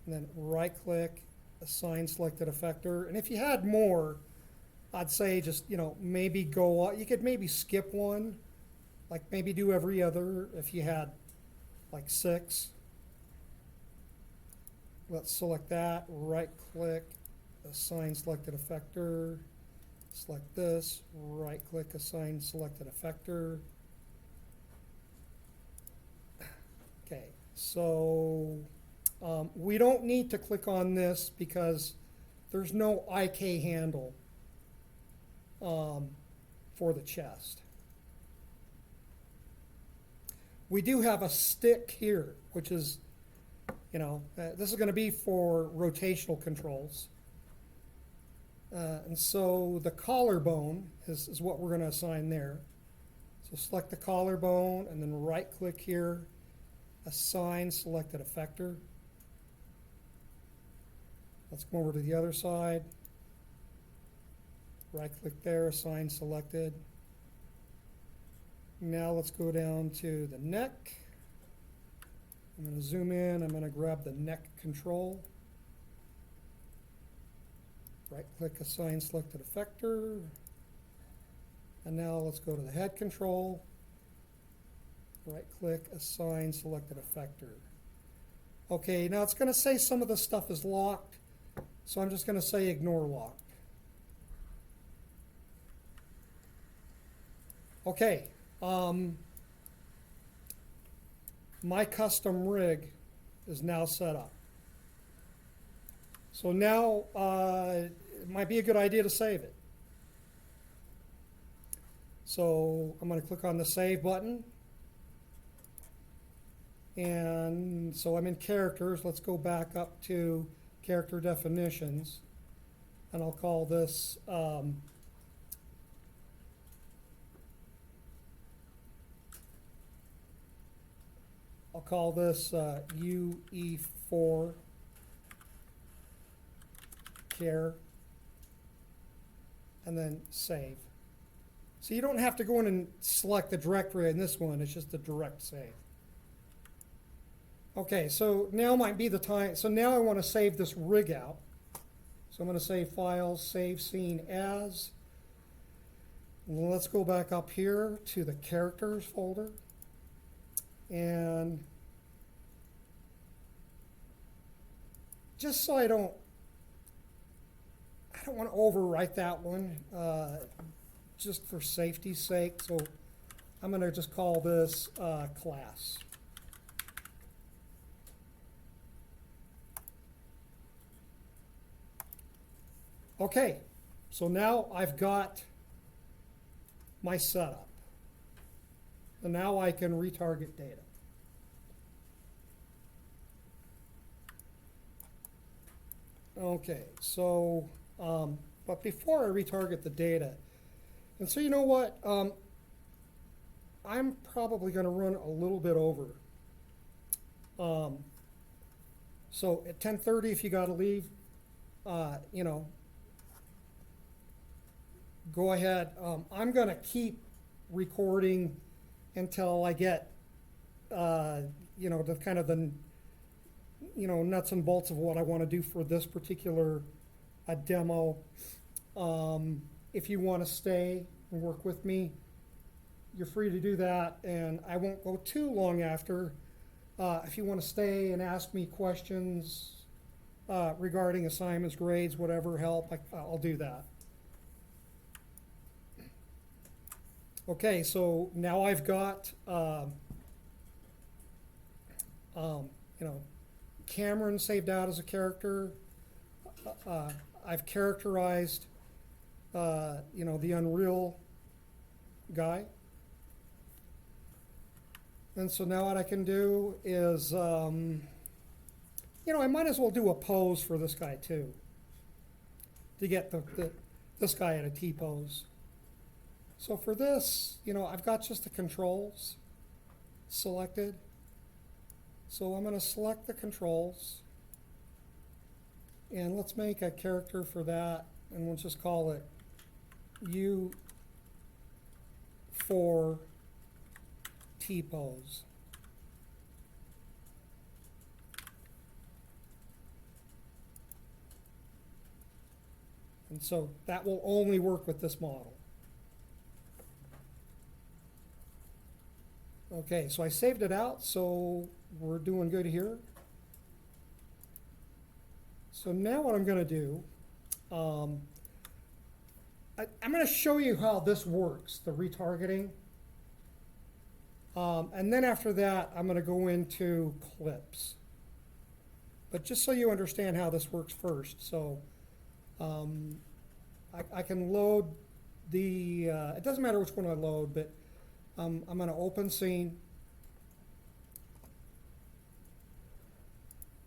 and then right click, assign selected effector. And if you had more, I'd say just, maybe go, you could maybe skip one, like maybe do every other if you had like 6. Let's select that, right click, assign selected effector, select this, right click, assign selected effector. Okay, so we don't need to click on this because there's no IK handle for the chest. We do have a stick here, which is, this is going to be for rotational controls. And so the collarbone is what we're going to assign there. So select the collarbone and then right click here, assign selected effector. Let's go over to the other side. Right click there, assign selected. Now let's go down to the neck. I'm going to zoom in, I'm going to grab the neck control. Right click, assign selected effector. And now let's go to the head control. Right click, assign selected effector. Okay, now it's going to say some of the stuff is locked, so I'm just going to say ignore locked. Okay, my custom rig is now set up. So now it might be a good idea to save it. So I'm going to click on the Save button. And so I'm in Characters. Let's go back up to Character Definitions. And I'll call this UE4 Care, and then Save. So you don't have to go in and select the directory in this one, it's just a direct save. Okay, so now might be the time, so now I want to save this rig out. So I'm going to say Files, Save Scene As. Let's go back up here to the Characters folder. And just so I don't want to overwrite that one, just for safety's sake. So I'm going to just call this class. Okay, so now I've got my setup. And now I can retarget data. Okay, so, but before I retarget the data, and so you know what, I'm probably going to run a little bit over. So at 10:30, if you got to leave, go ahead. I'm gonna keep recording until I get, you know, the kind of the, you know, nuts and bolts of what I want to do for this particular demo. If you want to stay and work with me, you're free to do that, and I won't go too long after. If you want to stay and ask me questions regarding assignments, grades, whatever, help, I'll do that. Okay, so now I've got, you know, Cameron saved out as a character. I've characterized, you know, the Unreal guy. And so now what I can do is, you know, I might as well do a pose for this guy too, to get this guy at a T-pose. So for this, you know, I've got just the controls selected. So I'm going to select the controls, and let's make a character for that, and we'll just call it U for T-pose. And so that will only work with this model. Okay, so I saved it out, so we're doing good here. So now what I'm going to do, I'm going to show you how this works, the retargeting. And then after that, I'm going to go into clips. But just so you understand how this works first, so I can load the, it doesn't matter which one I load, but I'm going to open scene.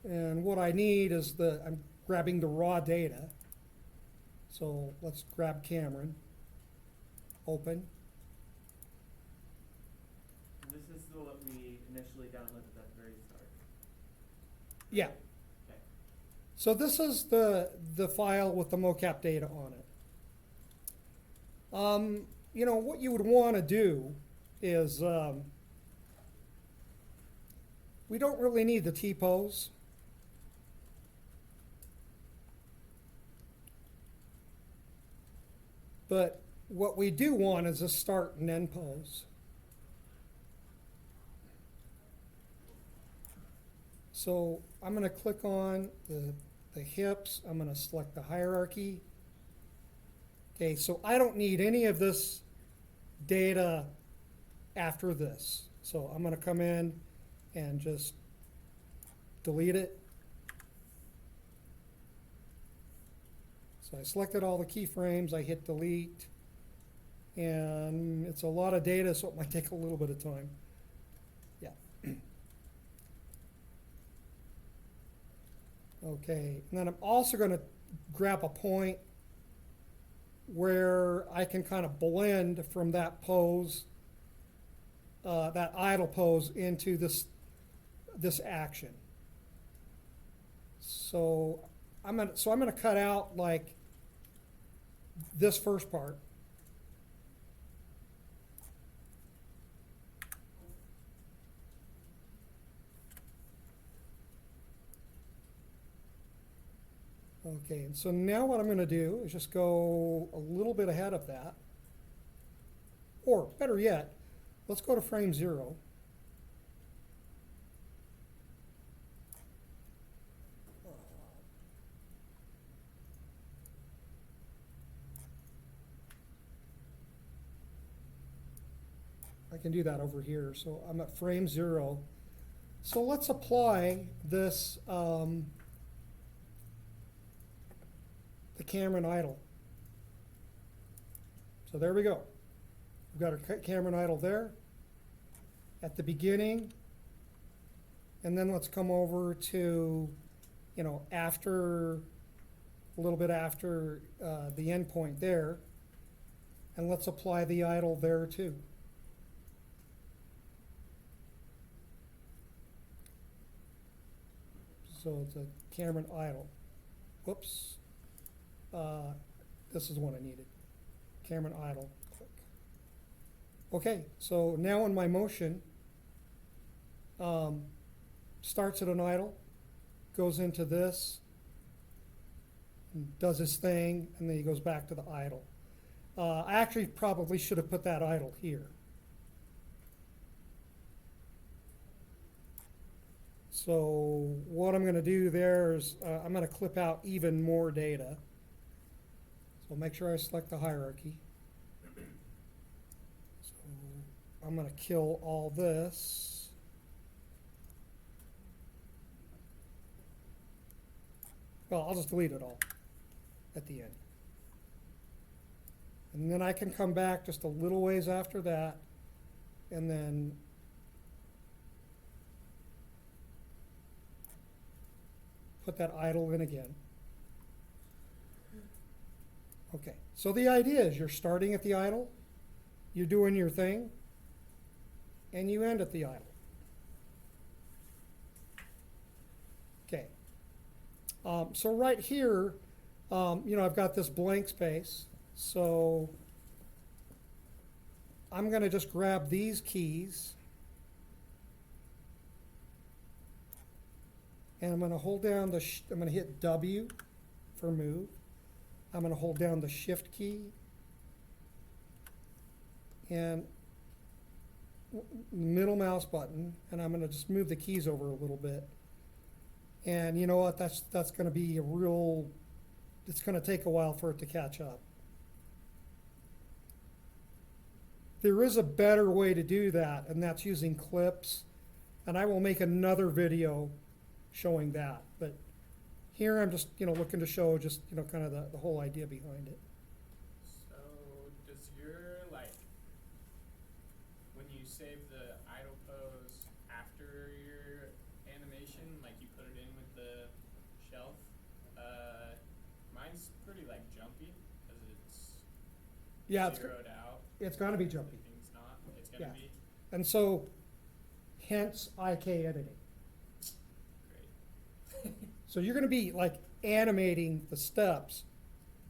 And what I need is I'm grabbing the raw data. So let's grab Cameron, open. This is what we initially downloaded at the very start. Yeah. Okay. So this is the file with the mocap data on it. You know, what you would want to do is, we don't really need the T-pose. But what we do want is a start and end pose. So I'm going to click on the hips. I'm going to select the hierarchy. Okay, so I don't need any of this data after this. So I'm going to come in and just delete it. So I selected all the keyframes, I hit delete, and it's a lot of data, so it might take a little bit of time. Yeah. Okay, and then I'm also going to grab a point where I can kind of blend from that pose, that idle pose, into this action. So I'm gonna cut out like this first part. Okay, and so now what I'm going to do is just go a little bit ahead of that. Or better yet, let's go to frame 0. I can do that over here. So I'm at frame 0. So let's apply this, the Cameron idle. So there we go. We've got our Cameron idle there at the beginning. And then let's come over to, you know, after, a little bit after the end point there. And let's apply the idle there too. So it's a Cameron idle. Whoops. This is the one I needed. Cameron idle, click. Okay, so now in my motion, starts at an idle, goes into this, does his thing, and then he goes back to the idle. I actually probably should have put that idle here. So what I'm going to do there is I'm going to clip out even more data. So make sure I select the hierarchy. So I'm going to kill all this. Well, I'll just delete it all at the end. And then I can come back just a little ways after that and then put that idle in again. Okay, so the idea is you're starting at the idle, you're doing your thing, and you end at the idle. Okay. So right here, I've got this blank space, so I'm going to just grab these keys, and I'm going to hold down I'm going to hit W for move. I'm going to hold down the shift key and middle mouse button, and I'm going to just move the keys over a little bit. And you know what, that's going to be it's going to take a while for it to catch up. There is a better way to do that, and that's using clips, and I will make another video showing that. But here I'm just looking to show just kind of the whole idea behind it. So does your, when you save the idle pose after your animation, you put it in with the shelf, mine's pretty jumpy because it's zeroed out. It's got to be jumpy. Everything's not. It's gonna be. And so, hence IK editing. Great. So you're going to be animating the steps.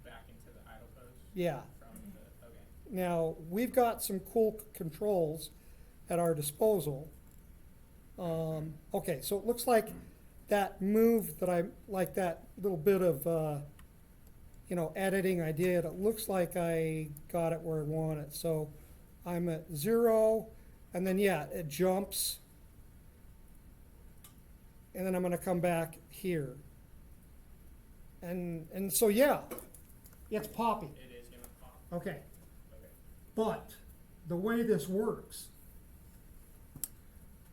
Back into the idle pose. Yeah. Okay. Now, we've got some cool controls at our disposal. Okay, so it looks like that move that that little bit of, editing I did, it looks like I got it where I want it. So I'm at 0, and then, it jumps. And then I'm going to come back here. And so, it's popping. It is going to pop. Okay. Okay. But the way this works,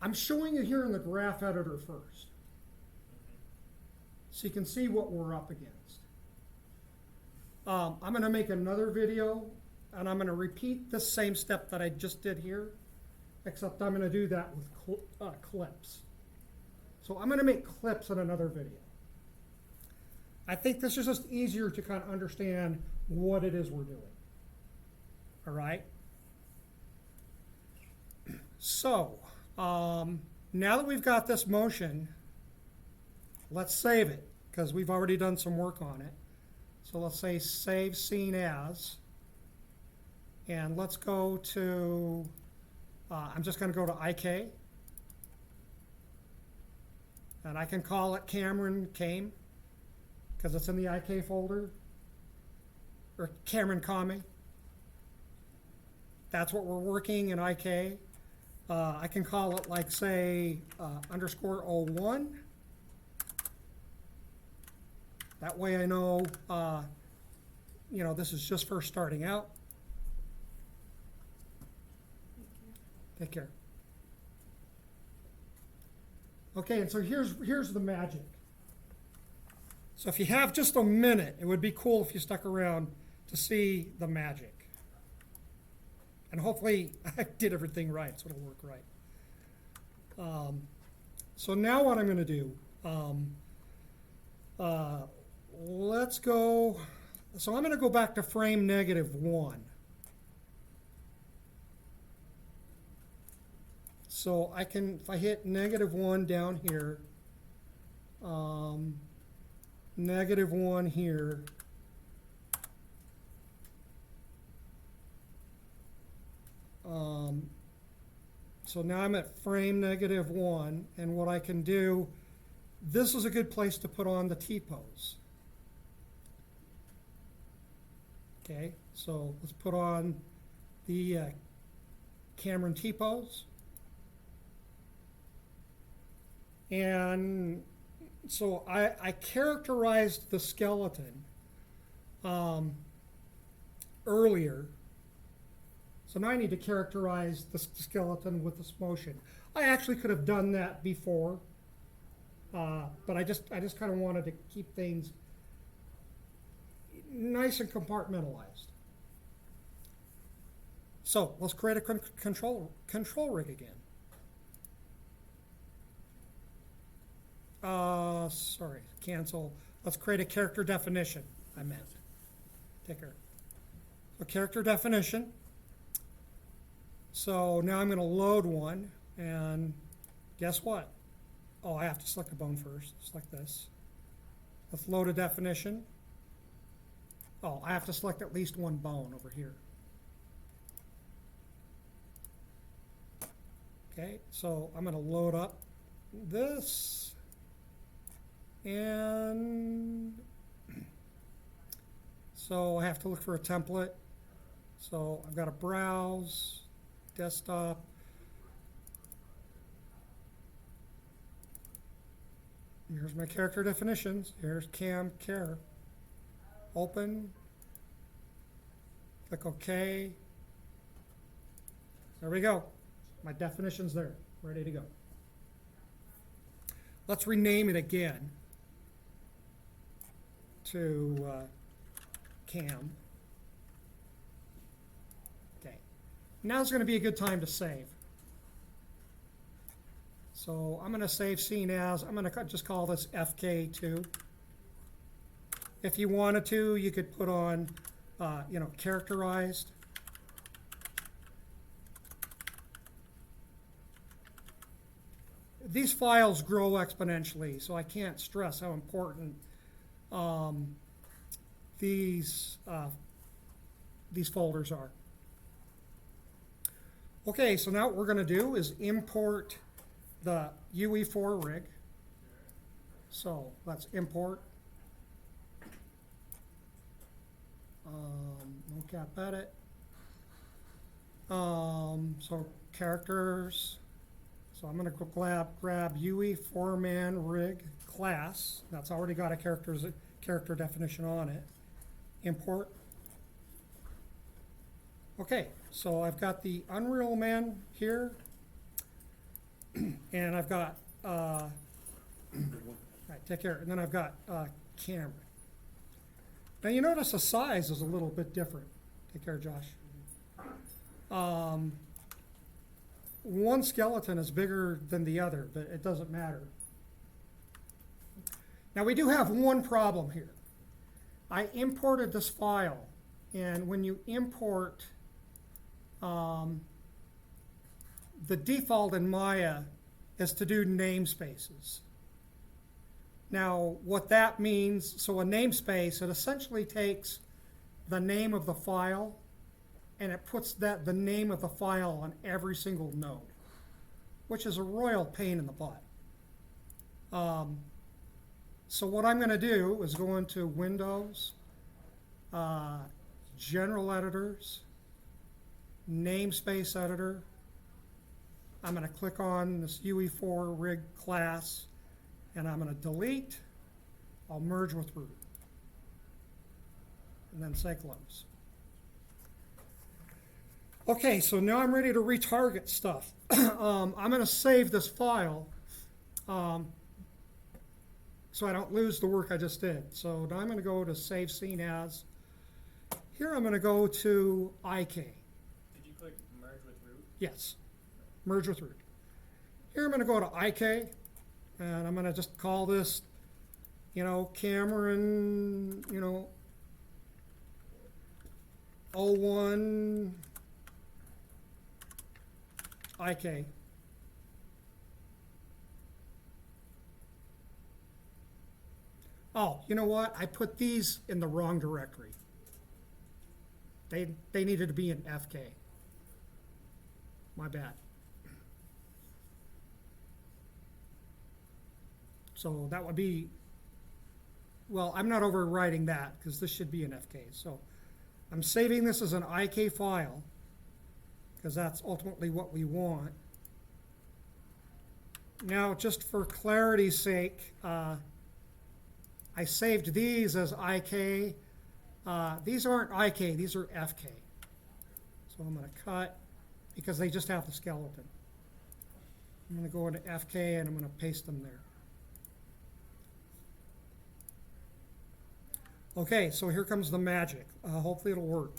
I'm showing you here in the graph editor first, so you can see what we're up against. I'm going to make another video, and I'm going to repeat the same step that I just did here, except I'm going to do that with clips. So I'm going to make clips in another video. I think this is just easier to kind of understand what it is we're doing. All right? So, now that we've got this motion, let's save it, because we've already done some work on it. So let's say save scene as, and let's go to, I'm just going to go to IK, and I can call it Cameron Came, because it's in the IK folder, or Cameron Kame. That's what we're working in IK. I can call it say _01. That way I know, this is just first starting out. Take care. Okay, and so here's the magic. So if you have just a minute, it would be cool if you stuck around to see the magic. And hopefully I did everything right, so it'll work right. So now what I'm going to do, let's go, so I'm going to go back to frame -1. So I can, if I hit -1 down here, -1 here, So now I'm at frame -1, and what I can do, this is a good place to put on the T-pose. Okay, so let's put on the Cameron T-pose. And so I characterized the skeleton earlier. So now I need to characterize the skeleton with this motion. I actually could have done that before, but I just kind of wanted to keep things nice and compartmentalized. So let's create a control rig again. Sorry, cancel. Let's create a character definition. I meant. Take care. So character definition. So now I'm going to load one, and guess what? Oh, I have to select a bone first. Select this. Let's load a definition. Oh, I have to select at least one bone over here. Okay, so I'm going to load up this, and so I have to look for a template. So I've got to browse, desktop. Here's my character definitions. Here's cam care. Open. Click OK. There we go. My definition's there, ready to go. Let's rename it again to cam. Okay. Now's going to be a good time to save. So I'm going to save scene as, I'm going to just call this FK2. If you wanted to, you could put on, characterized. These files grow exponentially, so I can't stress how important these folders are. Okay, so now what we're going to do is import the UE4 rig. So let's import Mocap edit. So characters. So I'm going to grab UE4man rig class. That's already got a character definition on it. Import. Okay, so I've got the Unreal Man here, and I've got right, take care. And then I've got Cameron. Now you notice the size is a little bit different. Take care, Josh. One skeleton is bigger than the other, but it doesn't matter. Now we do have one problem here. I imported this file, and when you import, the default in Maya is to do namespaces. Now what that means, so a namespace, it essentially takes the name of the file and it puts the name of the file on every single node, which is a royal pain in the butt. So what I'm going to do is go into Windows, General Editors, Namespace Editor. I'm going to click on this UE4 rig class, and I'm going to delete. I'll merge with root, and then say close. Okay, so now I'm ready to retarget stuff. I'm going to save this file so I don't lose the work I just did. So now I'm going to go to Save Scene As. Here I'm going to go to IK. Did you click merge with root? Yes, merge with root. Here I'm going to go to IK, and I'm going to just call this, Cameron, 01 IK. Oh, you know what? I put these in the wrong directory. They needed to be in FK. My bad. So that would be, well, I'm not overwriting that because this should be an FK. So I'm saving this as an IK file because that's ultimately what we want. Now, just for clarity's sake, I saved these as IK. These aren't IK, these are FK. So I'm going to cut because they just have the skeleton. I'm going to go into FK and I'm going to paste them there. Okay, so here comes the magic. Hopefully it'll work.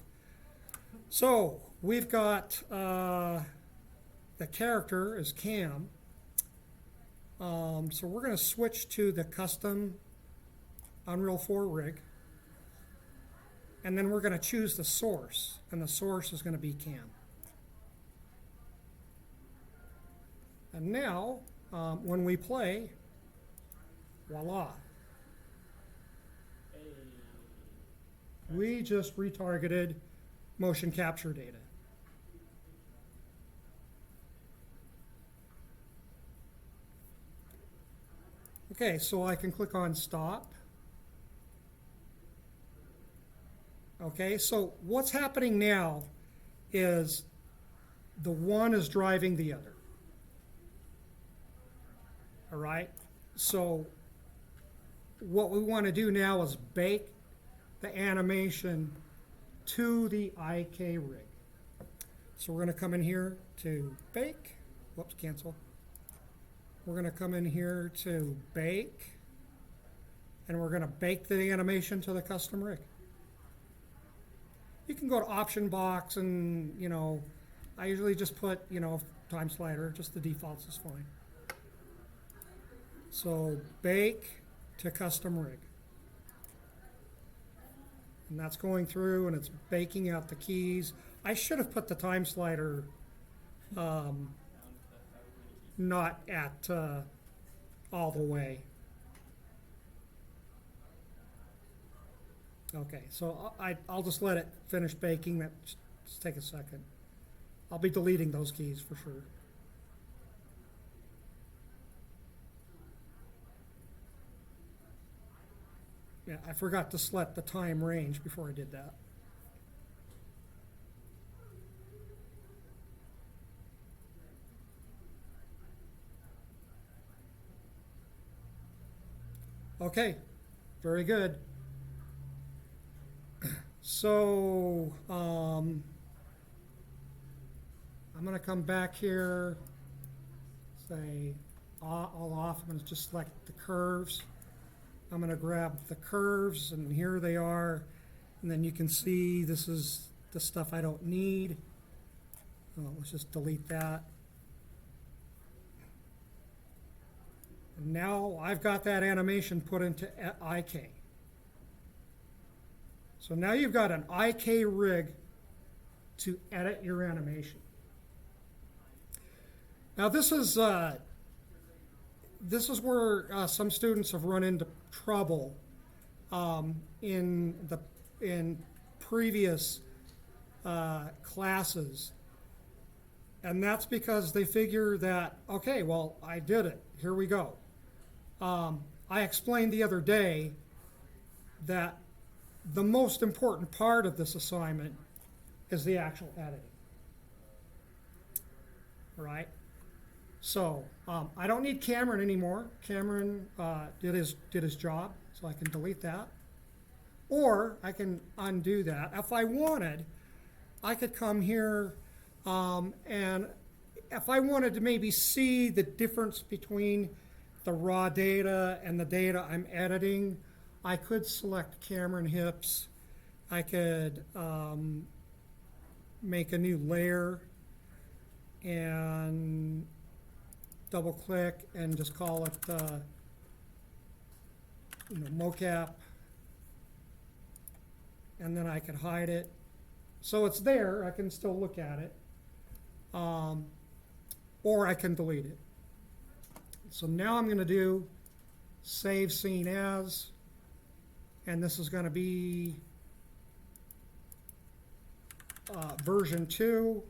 So we've got the character is Cam. So we're going to switch to the custom Unreal 4 rig. And then we're going to choose the source. And the source is going to be Cam. And now, when we play, voila. We just retargeted motion capture data. Okay, so I can click on stop. Okay, so what's happening now is the one is driving the other. All right, so what we want to do now is bake the animation to the IK rig. So we're going to come in here to bake. Whoops, cancel. We're going to come in here to bake, and we're going to bake the animation to the custom rig. You can go to option box and, you know, I usually just put, you know, time slider, just the defaults is fine. So bake to custom rig. And that's going through and it's baking out the keys. I should have put the time slider not at all the way. Okay, so I'll just let it finish baking. That just take a second. I'll be deleting those keys for sure. Yeah, I forgot to select the time range before I did that. Okay, very good. So I'm going to come back here, say all off. I'm going to just select the curves. I'm going to grab the curves, and here they are. And then you can see this is the stuff I don't need. Let's just delete that. And now I've got that animation put into IK. So now you've got an IK rig to edit your animation. Now this is where some students have run into trouble in previous classes, and that's because they figure that, okay, well, I did it. Here we go. I explained the other day that the most important part of this assignment is the actual editing. Right? So I don't need Cameron anymore. Cameron did his job, so I can delete that. Or I can undo that. If I wanted, I could come here and if I wanted to maybe see the difference between the raw data and the data I'm editing, I could select Cameron hips. I could make a new layer and double click and just call it mocap, and then I could hide it. So it's there, I can still look at it, or I can delete it. So now I'm going to do save scene as, and this is going to be version 2.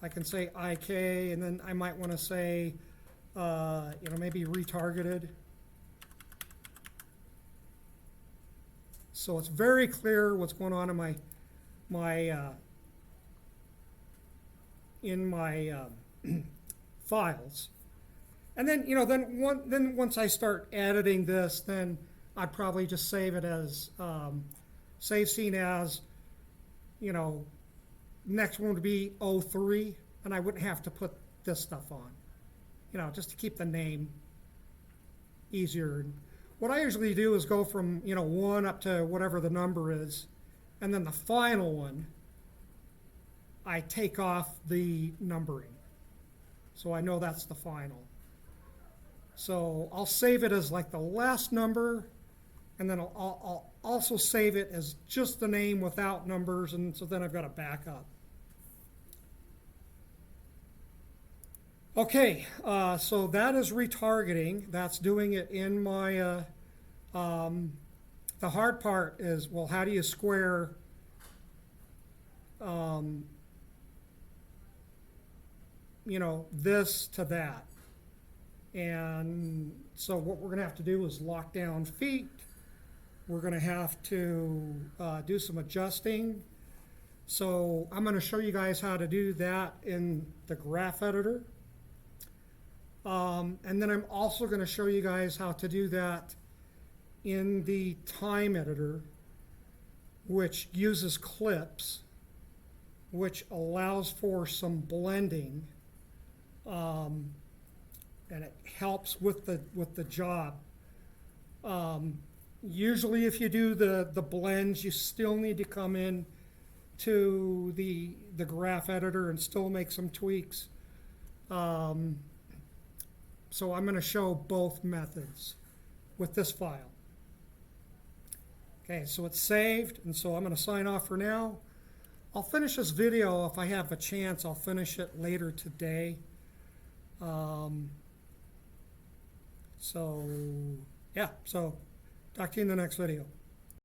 I can say IK, and then I might want to say, maybe retargeted. So it's very clear what's going on in my files. And then, then once I start editing this, then I'd probably just save it as, save scene as, next one would be 03, and I wouldn't have to put this stuff on, just to keep the name easier. What I usually do is go from, 1 up to whatever the number is, and then the final one, I take off the numbering. So I know that's the final. So I'll save it as like the last number, and then I'll also save it as just the name without numbers, and so then I've got a backup. Okay, so that is retargeting. That's doing it in my, the hard part is, well, how do you square this to that? And so what we're going to have to do is lock down feet. We're going to have to do some adjusting. So I'm going to show you guys how to do that in the graph editor. And then I'm also going to show you guys how to do that in the time editor, which uses clips, which allows for some blending, and it helps with the job. Usually if you do the blends, you still need to come in to the graph editor and still make some tweaks. So I'm going to show both methods with this file. Okay, so it's saved, and so I'm going to sign off for now. I'll finish this video if I have a chance. I'll finish it later today. So talk to you in the next video.